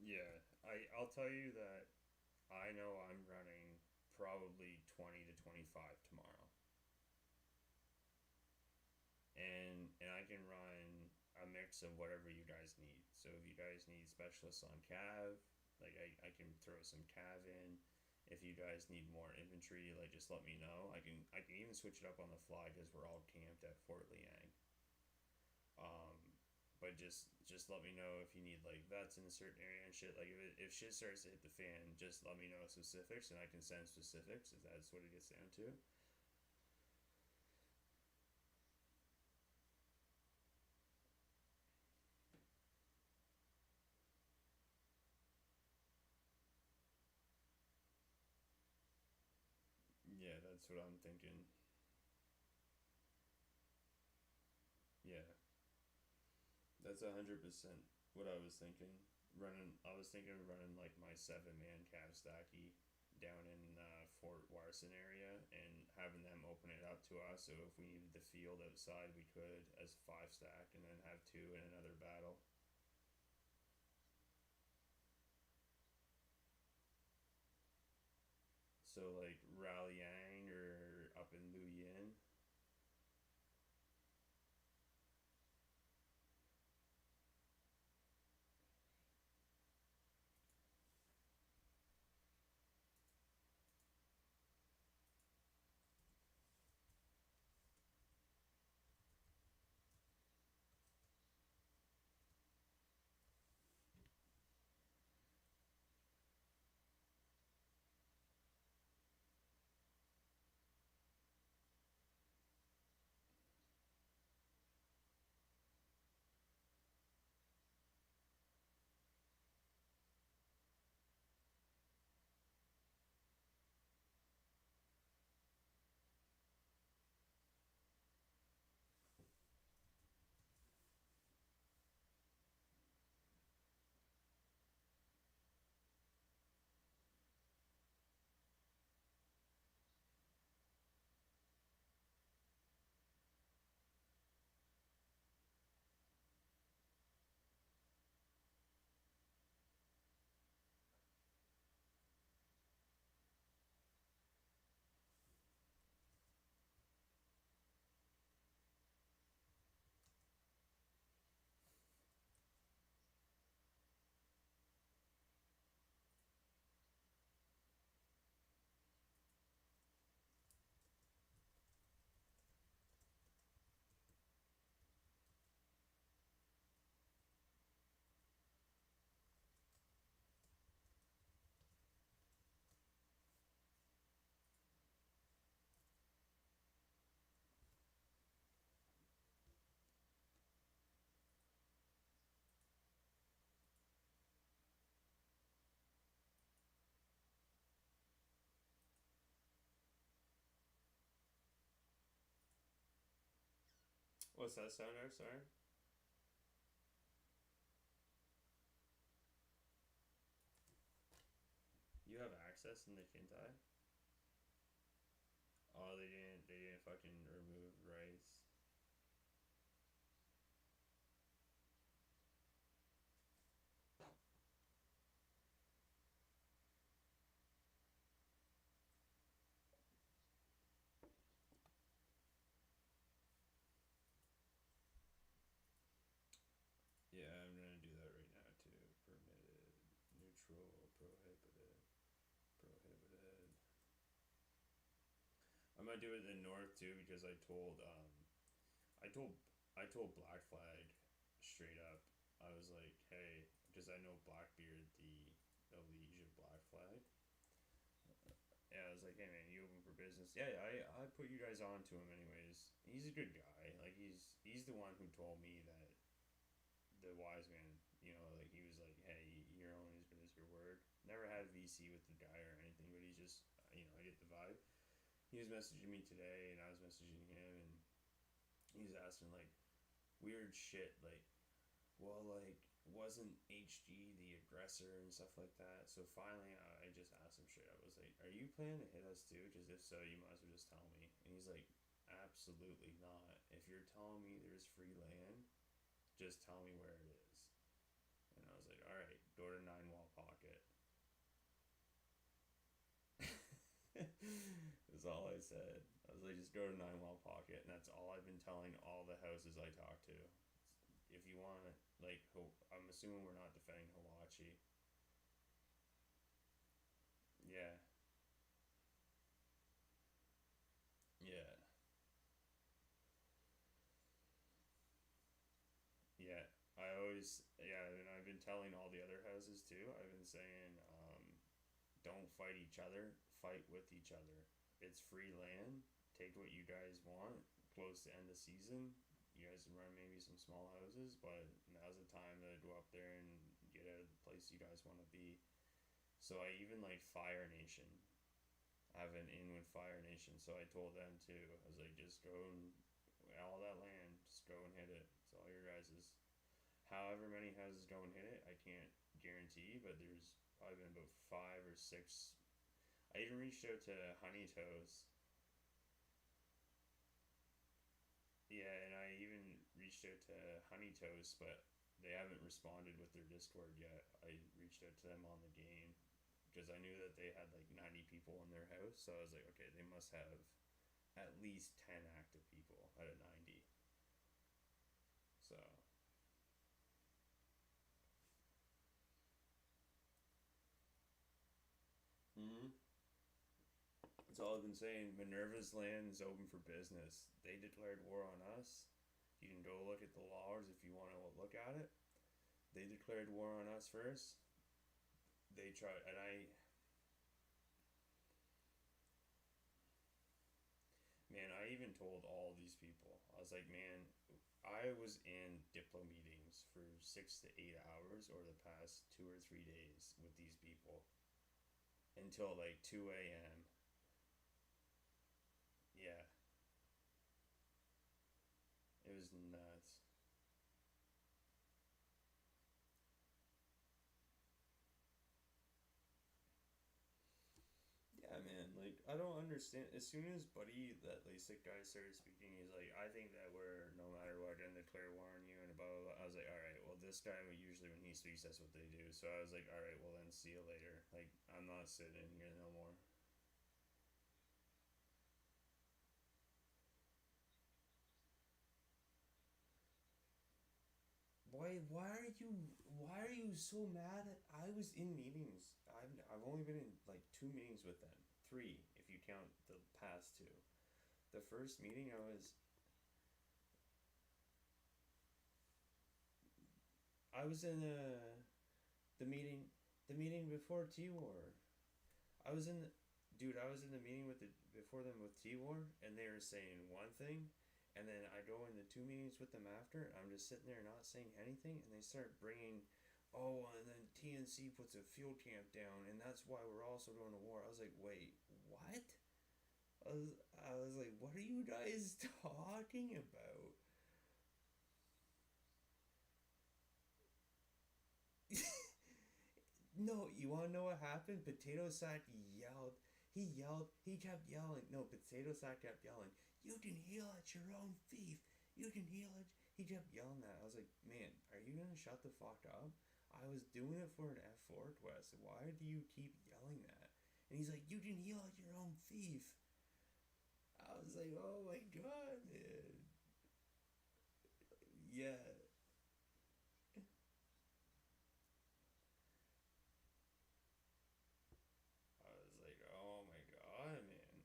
Yeah, I'll tell you that I know I'm running probably 20 to 25 tomorrow. And I can run a mix of whatever you guys need. So if you guys need specialists on cav, like I can throw some cav in. If you guys need more infantry, like just let me know. I can even switch it up on the fly because we're all camped at Fort Liang. But just let me know if you need like vets in a certain area and shit. Like if shit starts to hit the fan, just let me know specifics and I can send specifics if that's what it gets down to. Yeah, that's what I'm thinking. Yeah, that's 100% what I was thinking. I was thinking of running like my 7-man cav stacky down in Fort Warson area and having them open it up to us. So if we needed the field outside, we could as 5 stack, and then have 2 in another battle. So like Ralliang or up in Luyin. What's that sound there? Sorry. You have access in the Kintai? Oh, they didn't. They didn't fucking remove rights. Yeah, I'm gonna do that right now too. Permitted, neutral, prohibited, prohibited. I'm gonna do it in the north too because I told I told Black Flag straight up. I was like, hey, because I know Blackbeard, the liege of Black Flag. Yeah, I was like, hey man, you open for business? Yeah, I put you guys on to him anyways. He's a good guy. Like he's the one who told me that the wise man, like he was like, hey, you're only as good as your word. Never had VC with the guy or anything, but he's just, I get the vibe. He was messaging me today, and I was messaging him, and he was asking like weird shit, like, well, like wasn't HG the aggressor and stuff like that. So finally, I just asked him straight. I was like, are you planning to hit us too? Because if so, you might as well just tell me. And he's like, absolutely not. If you're telling me there's free land, just tell me where it is. And I was like, all right, go to Nine Wall Pocket. That's all I said. I was like, just go to Nine Wall Pocket, and that's all I've been telling all the houses I talk to. If you want, like, I'm assuming we're not defending Hawachi. Yeah. Yeah. Yeah. And I've been telling all the other houses too. I've been saying, don't fight each other, fight with each other. It's free land. Take what you guys want. Close to end of season. You guys can run maybe some small houses, but now's the time to go up there and get out of the place you guys want to be. So I even like Fire Nation. I have an in with Fire Nation, so I told them too. I was like, just go and all that land, just go and hit it. It's all your guys's. However many houses go and hit it, I can't guarantee, but there's probably been about 5 or 6. I even reached out to Honey Toes. Yeah, and I even reached out to Honey Toes, but they haven't responded with their Discord yet. I reached out to them on the game because I knew that they had like 90 people in their house, so I was like, okay, they must have at least 10 active people out of 90. So. Hmm. That's all I've been saying. Minerva's land is open for business. They declared war on us. You can go look at the laws if you want to look at it. They declared war on us first. They tried, and I even told all these people. I was like, man, I was in Diplo meetings for 6 to 8 hours over the past 2 or 3 days with these people until like 2 a.m. Yeah. It was nuts. Yeah, man. Like, I don't understand. As soon as Buddy, that LASIK guy, started speaking, he's like, I think that we're, no matter what, going to declare war on you, and blah, blah, blah. I was like, alright, well, this guy, usually when he speaks, that's what they do. So I was like, alright, well, then see you later. Like, I'm not sitting here no more. Why are you so mad at, I was in meetings. I've only been in like 2 meetings with them. 3 if you count the past 2. The first meeting I was in the meeting before T-War. I was in the, I was in the meeting with before them with T-War, and they were saying one thing, and then I go in the 2 meetings with them after, and I'm just sitting there not saying anything, and they start bringing, oh, and then TNC puts a field camp down, and that's why we're also going to war. I was like, wait, what? I was like, what are you guys talking about? No, you want to know what happened? Potato Sack yelled. He yelled. He kept yelling. No, Potato Sack kept yelling. You can heal at your own thief. You can heal it. He kept yelling that. I was like, man, are you gonna shut the fuck up? I was doing it for an F4 quest. Why do you keep yelling that? And he's like, you can heal at your own thief. I was like, oh my god, man. Yeah. I was like, oh my god, man.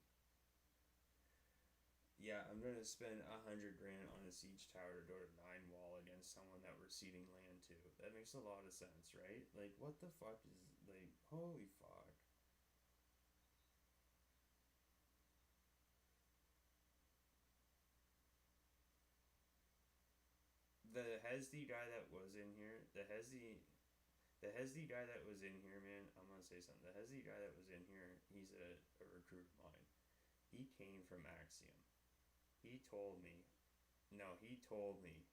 Yeah, I'm gonna spend 100 grand on a siege tower to go to 9 wall against someone that we're ceding land to. That makes a lot of sense, right? Like, what the fuck is, like, holy fuck. The Hesdy guy that was in here, the Hesdy guy that was in here, man, I'm gonna say something. The Hesdy guy that was in here, he's a recruit of mine. He came from Axiom. He told me, no, he told me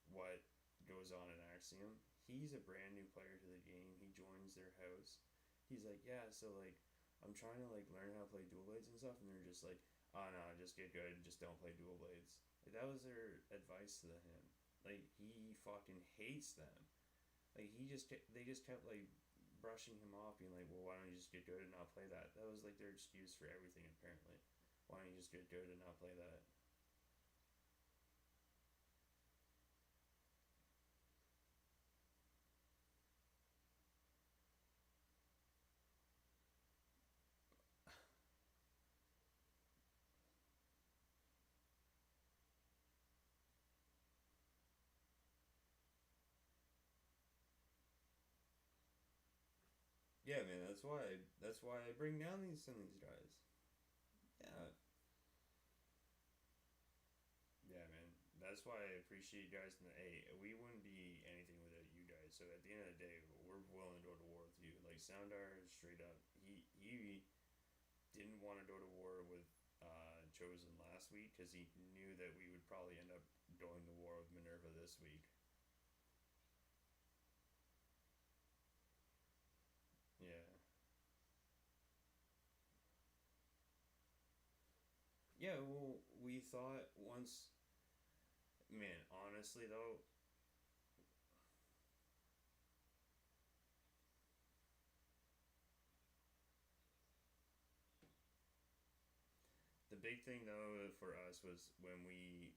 what goes on in Axiom. He's a brand new player to the game. He joins their house. He's like, yeah, so like, I'm trying to like learn how to play dual blades and stuff, and they're just like, oh no, just get good, just don't play dual blades. Like that was their advice to him. Like he fucking hates them. Like they just kept like brushing him off, being like, well, why don't you just get good and not play that? That was like their excuse for everything apparently. Why don't you just get good and not play that? Yeah, man, that's why I bring down some of these guys. Yeah. Yeah, man. That's why I appreciate you guys. Hey, we wouldn't be anything without you guys. So at the end of the day, we're willing to go to war with you. Like Soundar, straight up, he didn't want to go to war with Chosen last week because he knew that we would probably end up going to war with Minerva this week. Yeah. Yeah, well, we thought once. Man, honestly though, the big thing though for us was when we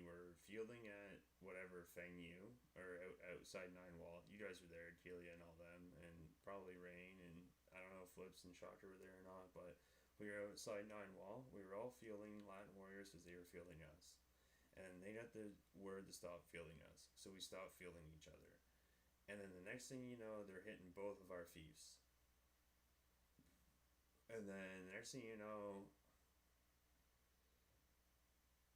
were fielding at whatever Feng Yu or outside 9 wall. You guys were there, Kelia and all them, and probably Rain, and I don't know if Flips and Shocker were there or not, but we were outside 9 wall. We were all fielding Latin Warriors because they were fielding us. And they got the word to stop fielding us, so we stopped fielding each other. And then the next thing you know, they're hitting both of our fiefs. And then the next thing you know,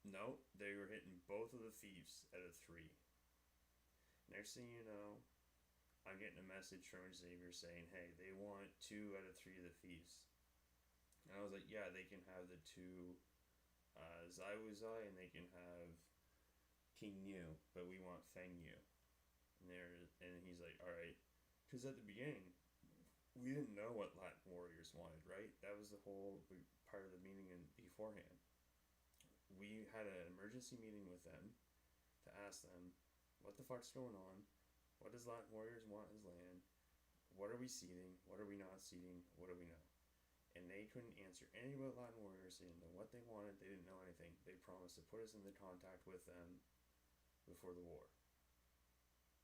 no, they were hitting both of the fiefs at a 3. Next thing you know, I'm getting a message from Xavier saying, hey, they want 2 out of 3 of the fiefs. And I was like, yeah, they can have the 2 Zai Wuzai and they can have King Yu, but we want Feng Yu. And he's like, alright. Because at the beginning, we didn't know what Latin Warriors wanted, right? That was the whole part of the meeting beforehand. We had an emergency meeting with them to ask them, what the fuck's going on? What does Latin Warriors want as land? What are we seeding? What are we not seeding? What do we know? And they couldn't answer any about Latin Warriors. They didn't know what they wanted. They didn't know anything. They promised to put us into contact with them before the war.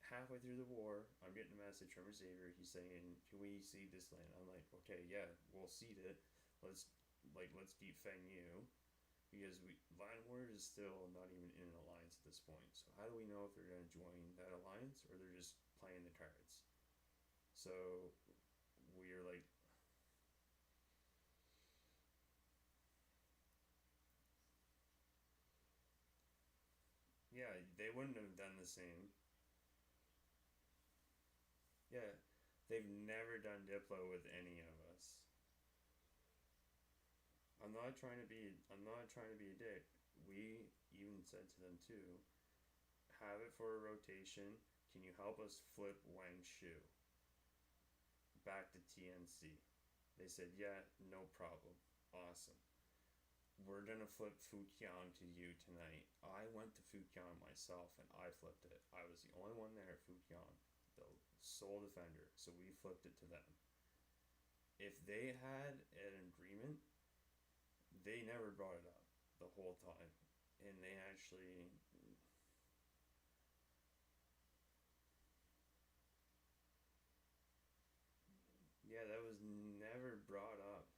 Halfway through the war, I'm getting a message from Xavier. He's saying, "Can we seed this land?" I'm like, "Okay, yeah, we'll seed it. Let's keep Feng Yu, because Latin Warriors is still not even in an alliance at this point. So how do we know if they're going to join that alliance or they're just playing the cards?" So we're like, yeah, they wouldn't have done the same. Yeah, they've never done Diplo with any of us. I'm not trying to be a dick. We even said to them too, have it for a rotation. Can you help us flip Wang Shu? back to TNC. They said, yeah, no problem. Awesome. We're gonna flip Fukian to you tonight. I went to Fukian myself and I flipped it. I was the only one there at Fukian, the sole defender, so we flipped it to them. If they had an agreement, they never brought it up the whole time. And they actually. Yeah, that was never brought up.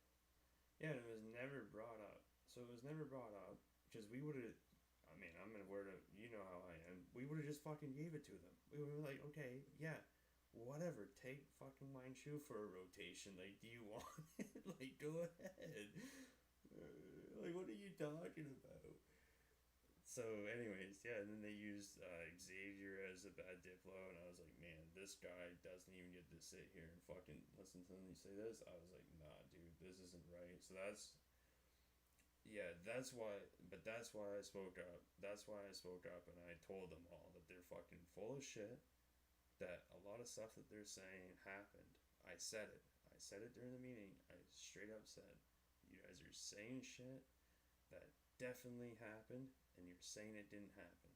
Yeah, it was never brought up. So it was never brought up because we would have. I mean, I'm gonna word it. You know how I am. We would have just fucking gave it to them. We were like, okay, yeah, whatever. Take fucking Shu for a rotation. Like, do you want it? Like, go ahead. Like, what are you talking about? So, anyways, yeah, and then they used Xavier as a bad Diplo, and I was like, man, this guy doesn't even get to sit here and fucking listen to me say this. I was like, nah, dude, this isn't right. So yeah, that's why I spoke up. That's why I spoke up, and I told them all that they're fucking full of shit, that a lot of stuff that they're saying happened. I said it. I said it during the meeting. I straight up said, you guys are saying shit that definitely happened, and you're saying it didn't happen.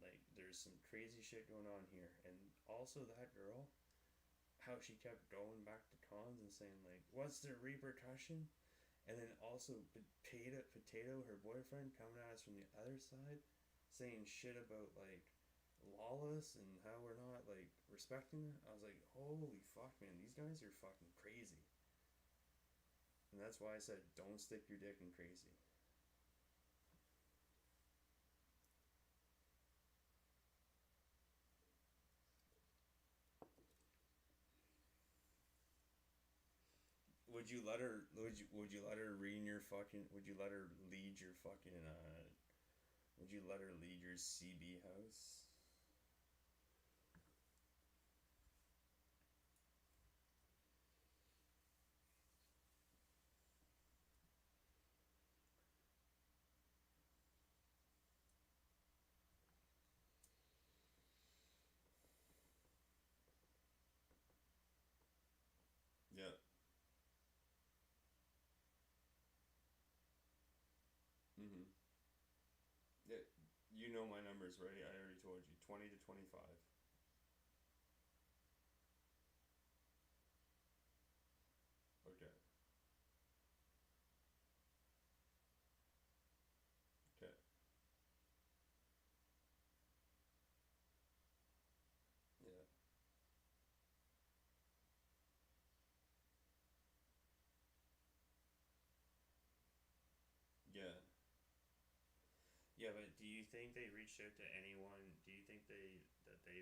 Like, there's some crazy shit going on here. And also that girl, how she kept going back to cons and saying, like, what's the repercussion? And then also Potato, her boyfriend, coming at us from the other side, saying shit about, like, Lawless and how we're not, like, respecting her. I was like, holy fuck, man, these guys are fucking crazy. And that's why I said, don't stick your dick in crazy. Would you let her? Would you let her read your fucking? Would you let her lead your fucking? Would you let her lead your CB house? Yeah. Mhm. Yeah. You know my numbers, right? I already told you. 20 to 25. Okay. Okay. Yeah. Yeah. Yeah, but do you think they reached out to anyone? Do you think they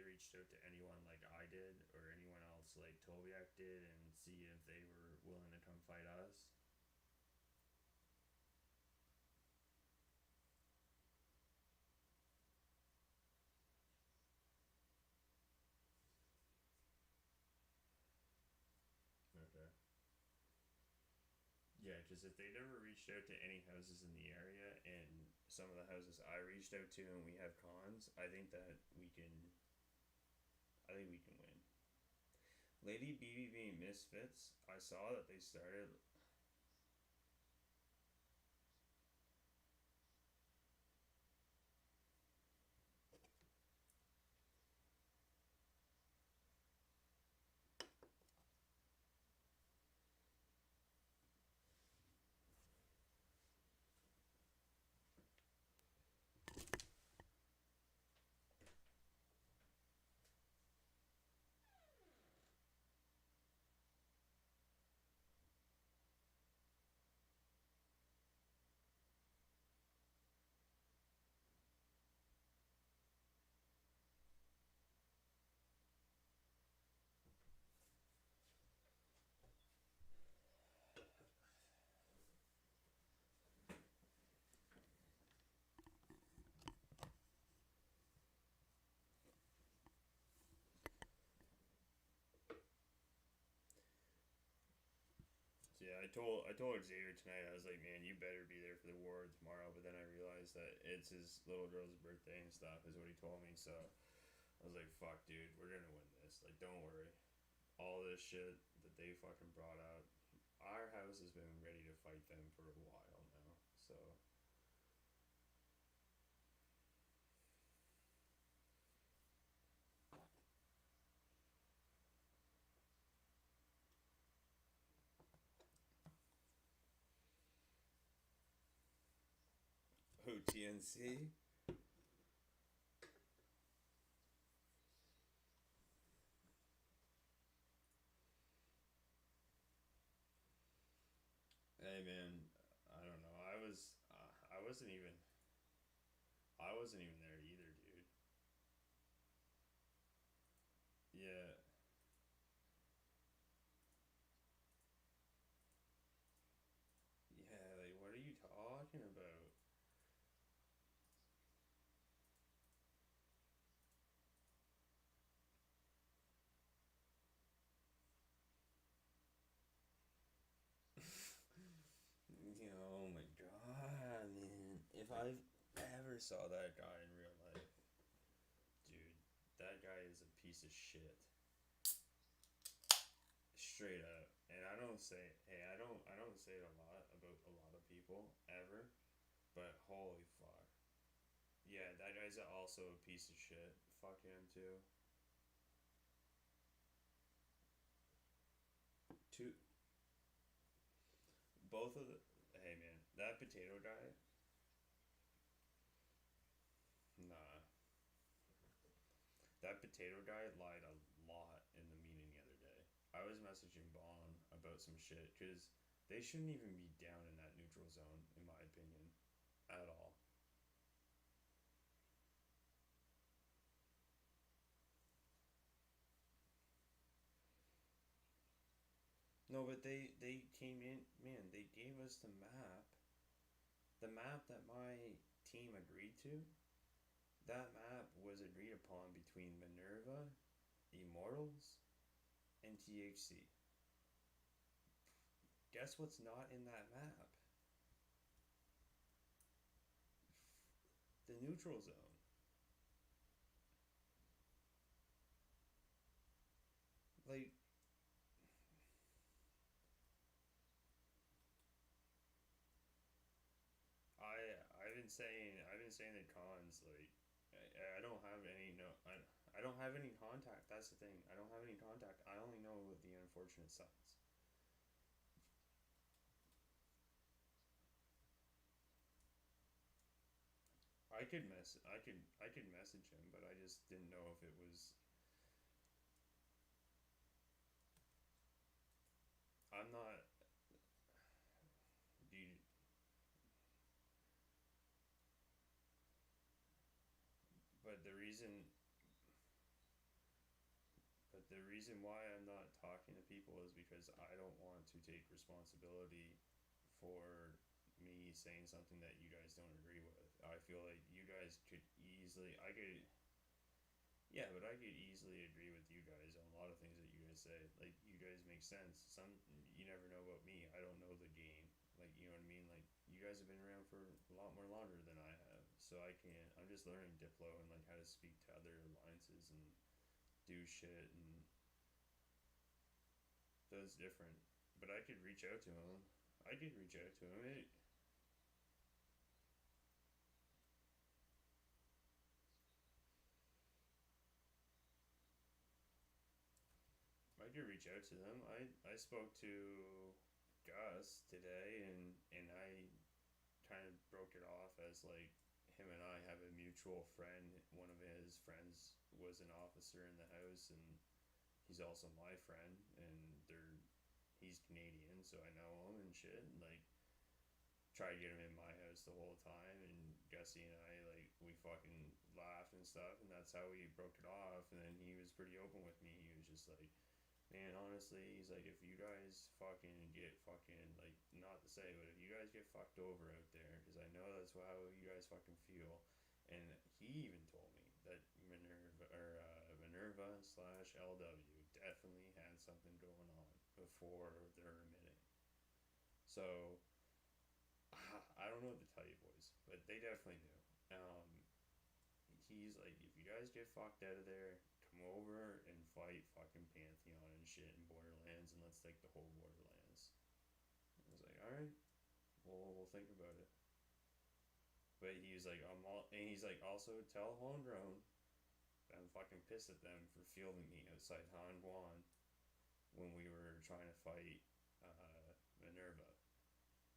reached out to anyone like I did or anyone else like Tobiak did and see if they were willing to come fight us? Okay. Yeah, because if they never reached out to any houses in the area, and some of the houses I reached out to, and we have cons, I think that we can. I think we can win. Lady BBB Misfits. I saw that they started. So yeah, I told Xavier tonight. I was like, man, you better be there for the war tomorrow. But then I realized that it's his little girl's birthday and stuff. Is what he told me. So I was like, fuck, dude, we're gonna win this. Like, don't worry. All this shit, the they fucking brought out. Our house has been ready to fight them for a while now. So OTNC. Hey man, I don't know. I wasn't even there either, dude. Yeah. Yeah, like what are you talking about? Oh my god, man. If I ever saw that guy in real life, dude, that guy is a piece of shit. Straight up. And I don't say it a lot about a lot of people ever, but holy fuck. Yeah, that guy's also a piece of shit. Fuck him too. Two both of the Hey man, that potato guy, nah. That potato guy lied a lot in the meeting the other day. I was messaging Bon about some shit because they shouldn't even be down in that neutral zone, in my opinion, at all. No, but they came in, man. They gave us the map that my team agreed to. That map was agreed upon between Minerva, Immortals, and THC. Guess what's not in that map? The neutral zone. Like I've been saying the cons like I don't have any no I don't have any contact. That's the thing. I don't have any contact. I only know the unfortunate sides. I could message him, but I just didn't know if it was. I'm not. Dude, but the reason But the reason why I'm not talking to people is because I don't want to take responsibility for me saying something that you guys don't agree with. I feel like you guys could easily, I could, yeah, but I could easily agree with you guys on a lot of things that you guys say. Like, you guys make sense. You never know about me. I don't know the game. Like, you know what I mean? Like, you guys have been around for a lot more longer than I have. So I can't, I'm just learning Diplo and, like, how to speak to other alliances and do shit and that's different. But I could reach out to him. I could reach out to him. I could reach out to them. I spoke to Gus today, and I kind of broke it off as like him and I have a mutual friend. One of his friends was an officer in the house, and he's also my friend. And he's Canadian, so I know him and shit. And like try to get him in my house the whole time, and Gussie and I like we fucking laughed and stuff, and that's how we broke it off. And then he was pretty open with me. He was just like, "Man, honestly, he's like, if you guys fucking get fucking like not to say, but if you guys get fucked over out there, because I know that's how you guys fucking feel." And he even told me that Minerva slash LW definitely had something going on before their meeting. So I don't know what to tell you boys, but they definitely knew. He's like, if you guys get fucked out of there, come come over and fight fucking Pantheon and shit in Borderlands, and let's take the whole Borderlands. I was like, all right, we'll think about it. But he was like, and he's like, also tell Homegrown that I'm fucking pissed at them for fielding me outside Han Guan when we were trying to fight Minerva.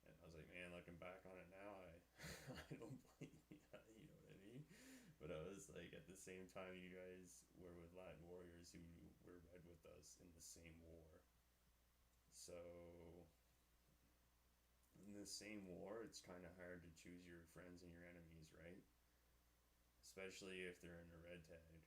And I was like, man, looking back on it now, I don't blame you. You know what I mean? But I was like, at the same time, you guys were with Latin warriors who were red with us in the same war. So, in the same war, it's kind of hard to choose your friends and your enemies, right? Especially if they're in a red tag.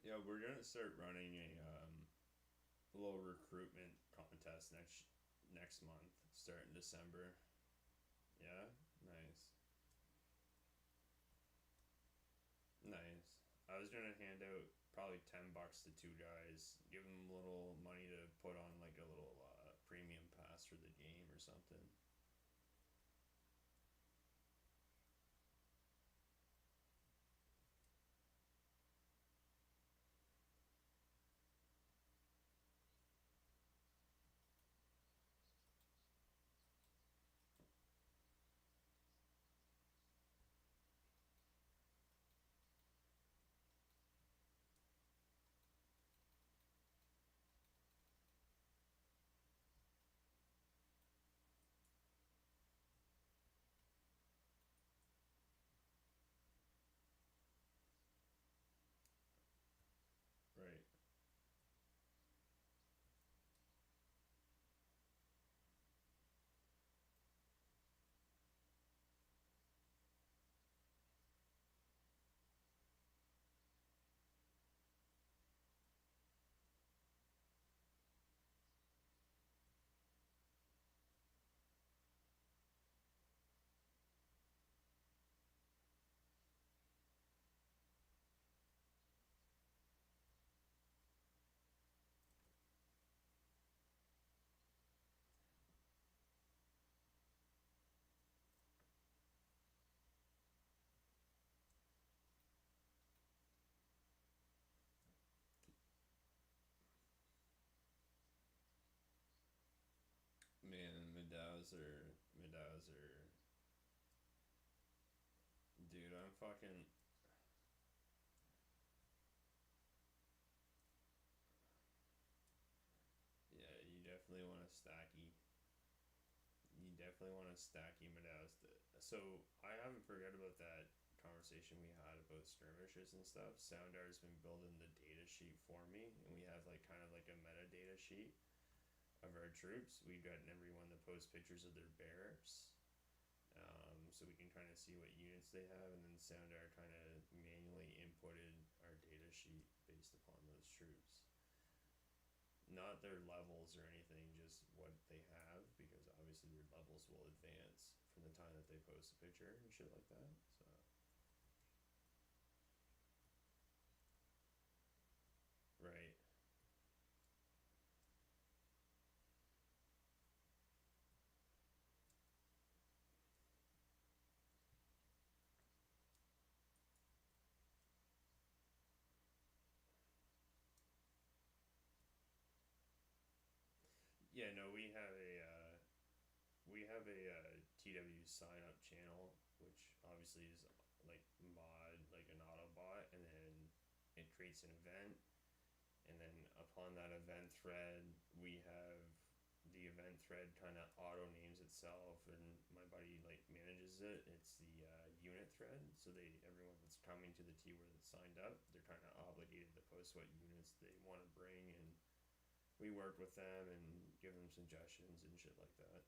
Yeah, we're gonna start running a little recruitment contest next month, start in December. Yeah, nice, nice. I was gonna hand out probably $10 to two guys, give them a little money to put on like a little premium pass for the game or something. Right. Man, Midowser. Dude, I'm fucking. Yeah, you definitely want to stacky. You definitely want to stacky Midaus. So, I haven't forgot about that conversation we had about skirmishes and stuff. Soundar's been building the data sheet for me, and we have like kind of like a metadata sheet of our troops. We've gotten everyone to post pictures of their bears, so we can kind of see what units they have, and then Soundar kind of manually inputted our data sheet based upon those troops. Not their levels or anything, just what they have, because obviously their levels will advance from the time that they post a picture and shit like that. So. Right. Yeah, no, we have a TW sign up channel, which obviously is like mod like an Autobot, and then it creates an event, and then upon that event thread, we have the event thread kind of auto names itself, and my buddy like manages it. It's the unit thread, so everyone that's coming to the T where that's signed up, they're kind of obligated to post what units they want to bring, and we work with them and give them suggestions and shit like that.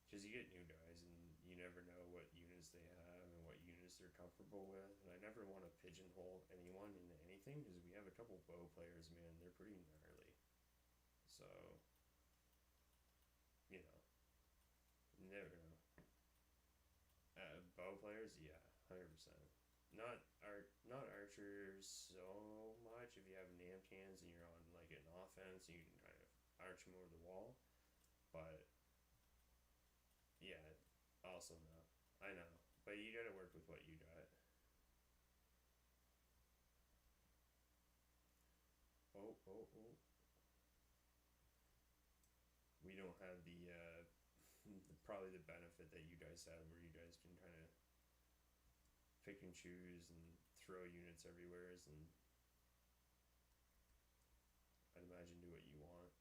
Because you get new guys and you never know what units they have and what units they're comfortable with. And I never want to pigeonhole anyone into anything because we have a couple bow players, man. They're pretty gnarly. So, you know, you never know. Bow players, yeah, 100%. Not archers so much. If you have nam cans and you're on like an offense, you can kind of arch them over the wall. But yeah, also no, I know. But you gotta work with what you got. Oh. We don't have the probably the benefit that you guys have, where you guys can kind of pick and choose and throw units everywhere, and I'd imagine do what you want.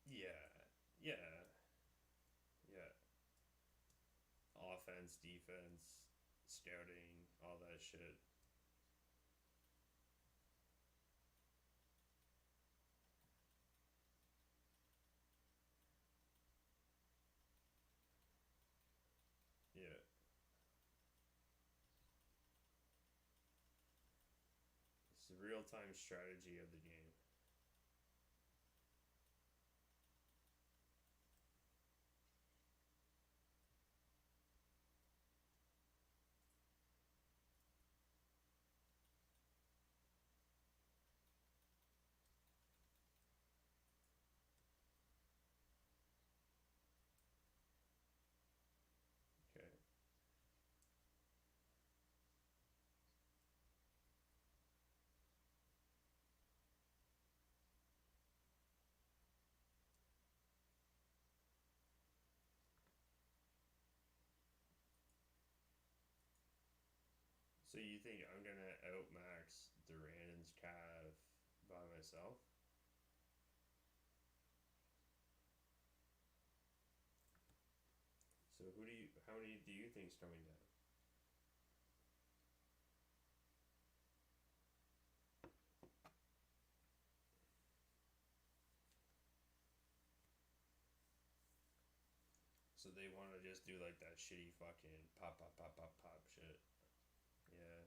Yeah, yeah, yeah. Offense, defense, scouting, all that shit. Yeah. It's the real time strategy of the game. Okay. So you think I'm gonna outmax Durand's Cav by myself? So how many do you think's coming down? So they want to just do like that shitty fucking pop shit. Yeah.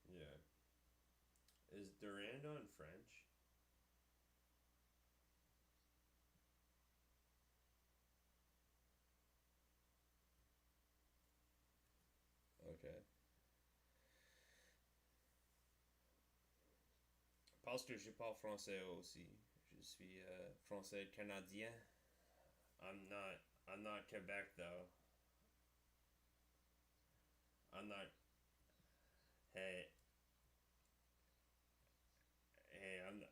Yeah. Is Durand on French? Okay. Parce que je parle français aussi. Je suis français canadien. I'm not. I'm not Quebec though. I'm not. Hey, hey, I'm not.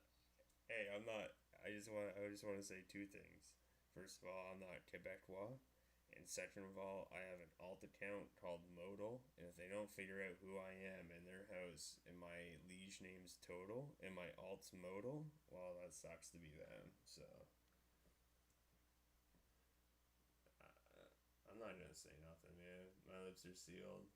Hey, I'm not. I just want. I just want to say two things. First of all, I'm not Quebecois, and second of all, I have an alt account called Modal, and if they don't figure out who I am in their house, and my liege name's Total, and my alt's Modal, well, that sucks to be them. So, I'm not gonna say nothing, man. My lips are sealed.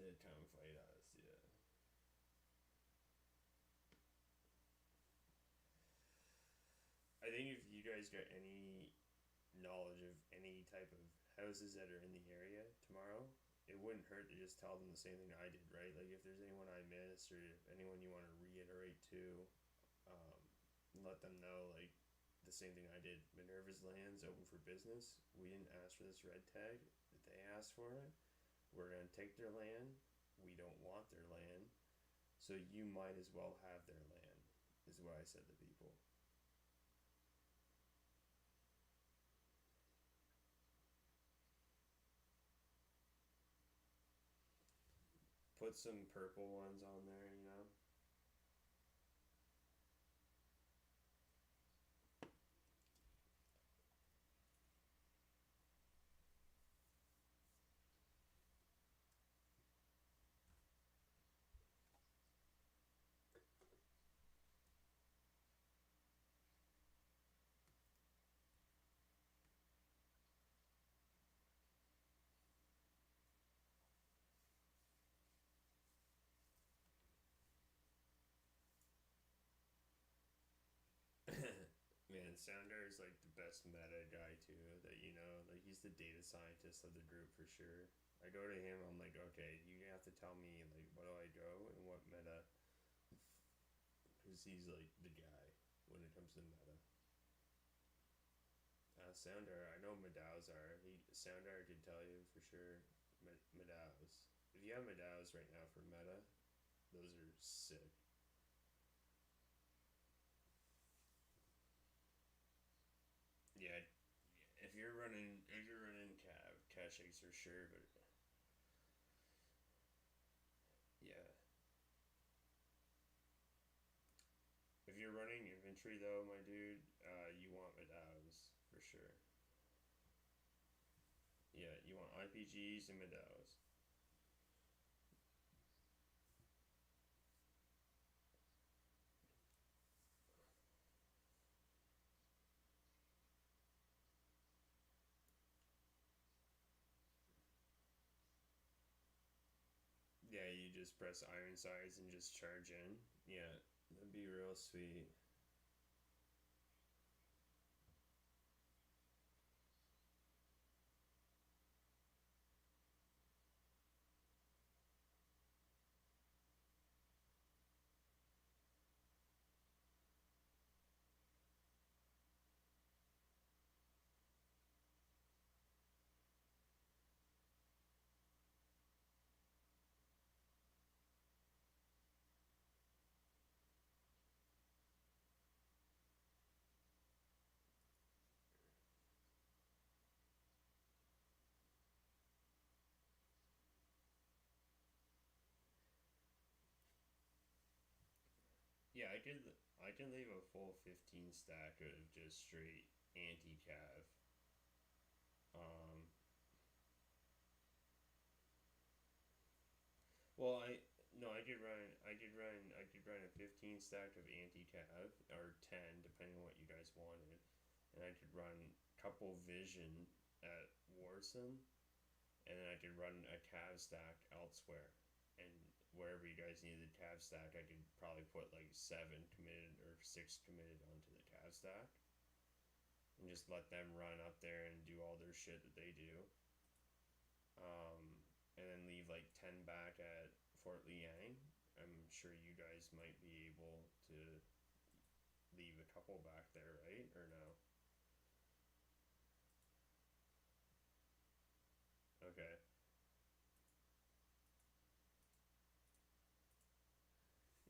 To come fight us, yeah. I think if you guys got any knowledge of any type of houses that are in the area tomorrow, it wouldn't hurt to just tell them the same thing I did, right? Like if there's anyone I missed or anyone you want to reiterate to, let them know like the same thing I did. Minerva's lands open for business. We didn't ask for this red tag. they asked for it. We're gonna take their land. We don't want their land, so you might as well have their land. Is what I said to people. Put some purple ones on there, you know. Man, Sounder is like the best meta guy too. That you know, like he's the data scientist of the group for sure. I go to him. I'm like, okay, you have to tell me like what do I go and what meta, because he's like the guy when it comes to meta. Sounder, I know Madow's. Sounder could tell you for sure. Madow's. If you have Madow's right now for meta, those are sick. Yeah, if you're running cash eggs for sure, but yeah. If you're running infantry though, my dude, you want Medaus for sure. Yeah, you want IPGs and Medaus. Yeah, you just press iron sides and just charge in. Yeah, that'd be real sweet. Yeah, I can leave a full 15 stack of just straight anti cav. Um, well, I could run a 15 stack of anti cav or 10 depending on what you guys wanted, and I could run couple vision at Warson, and then I could run a cav stack elsewhere, and wherever you guys needed the cav stack, I could probably put like 7 committed or 6 committed onto the cav stack, and just let them run up there and do all their shit that they do. And then leave like 10 back at Fort Liang. I'm sure you guys might be able to leave a couple back there, right? Or no? Okay.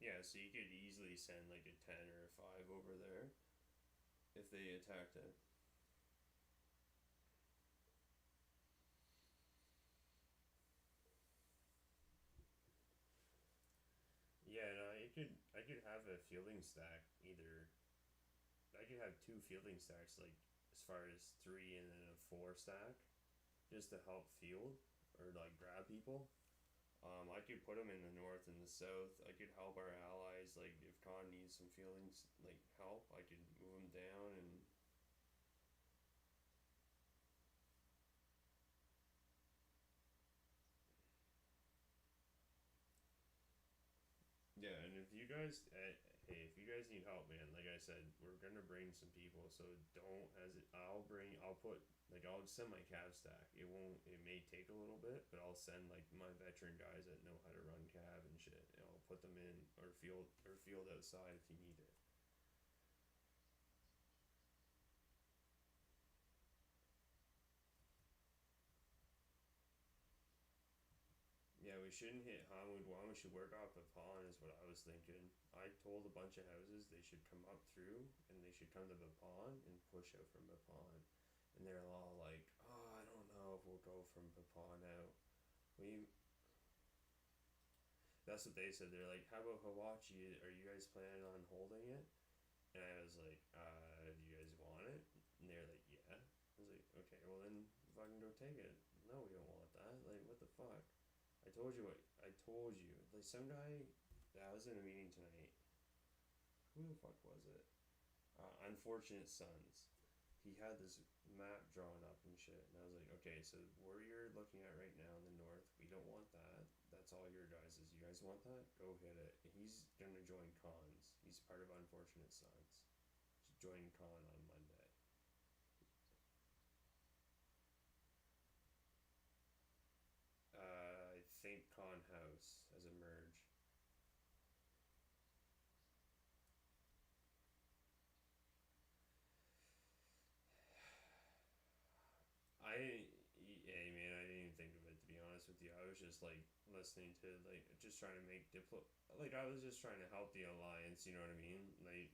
Yeah, so you could easily send like a 10 or a 5 over there if they attacked it. Yeah, no, I could have a fielding stack either. I could have 2 fielding stacks, like as far as 3 and then a 4 stack, just to help field or like grab people. I could put them in the north and the south. I could help our allies. Like if Khan needs some fieldings, like help, I could move him down and. Yeah, and if you guys, hey, if you guys need help, man, like I said, we're gonna bring some people, so don't hesitate. I'll send my cav stack. It may take a little bit, but I'll send like my veteran guys that know how to run cav and shit, and I'll put them in or field outside if you need it. we shouldn't hit Hamud 1. We should work off Bapan, is what I was thinking. I told a bunch of houses they should come up through and they should come to Bapan and push out from Bapan. And they're all like, oh, I don't know if we'll go from Bapan out. That's what they said. They're like, how about Hawachi? Are you guys planning on holding it? And I was like, do you guys want it? And they're like, yeah. I was like, okay, well then fucking go take it. No, we don't want that. Like, what the fuck? I told you what. I told you. Like, some guy. I was in a meeting tonight. Who the fuck was it? Unfortunate Sons. He had this map drawn up and shit, and I was like, okay, so where you're looking at right now in the north, we don't want that. That's all your guys'. You guys want that? Go hit it. He's gonna join cons. He's part of Unfortunate Sons. He's joining con on Monday. I think Con House as a merge. Yeah, man, I didn't even think of it, to be honest with you. I was just like listening to, like, just trying to make like, I was just trying to help the alliance, you know what I mean? Like,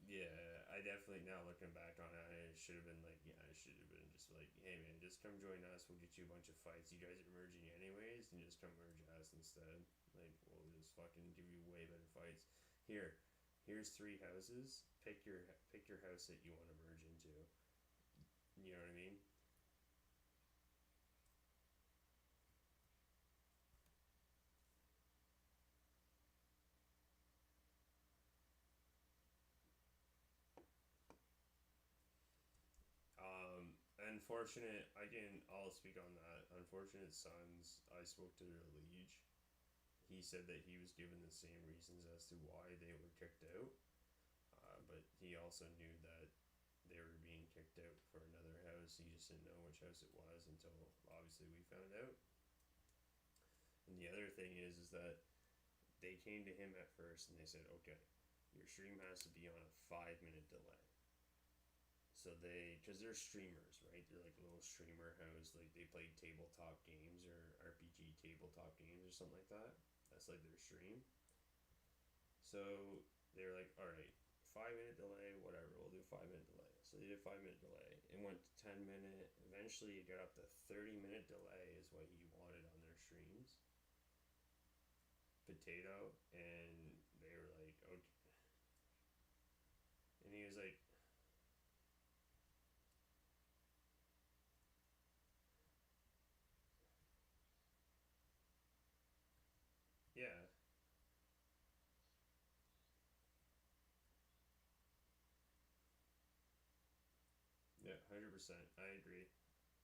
yeah, I definitely, now looking back on it, I should have been like, yeah, I should have been just like, hey man, just come join us, we'll get you a bunch of fights. You guys are merging anyways, and just come merge us instead. Like, we'll just fucking give you way better fights. Here's 3 houses. Pick your house that you want to merge into. You know what I mean? Unfortunate. I'll speak on that. Unfortunate Sons. I spoke to their liege. He said that he was given the same reasons as to why they were kicked out, but he also knew that they were being kicked out for another house. He just didn't know which house it was until obviously we found out. And the other thing is that they came to him at first and they said, okay, your stream has to be on a 5-minute delay. So because they're streamers, right? They're like a little streamer house. Like, they play tabletop games or RPG tabletop games or something like that. That's like their stream. So they're like, all right, 5-minute delay, whatever. We'll do 5-minute delay. So they did 5-minute delay. It went to 10-minute. Eventually, it got up to 30-minute delay is what he wanted on their streams. Potato, and they were like, okay. And he was like, yeah. Yeah, 100%. I agree.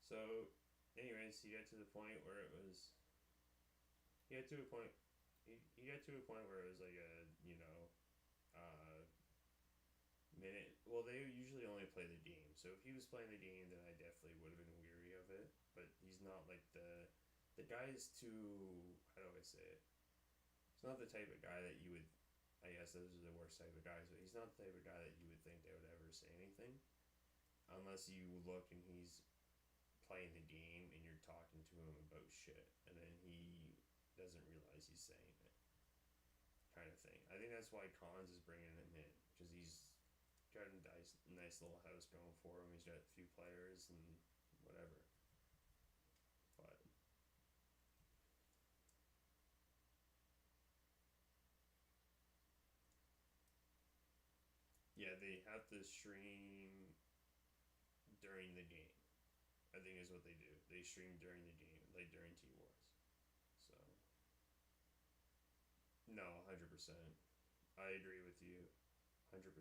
So, anyways, he got to the point where it was. He got to a point. He got to a point where it was like a, minute. Well, they usually only play the game. So if he was playing the game, then I definitely would have been weary of it. But he's not like the guy is too. How do I say it? He's not the type of guy that you would. I guess those are the worst type of guys, but he's not the type of guy that you would think they would ever say anything, unless you look and he's playing the game and you're talking to him about shit, and then he doesn't realize he's saying it, kind of thing. I think that's why Cons is bringing him in, because he's got a nice little house going for him. He's got a few players and whatever. But yeah, they have to stream during the game. I think is what they do. They stream during the game, like during T Wars. So no, 100%. I agree with you, 100%.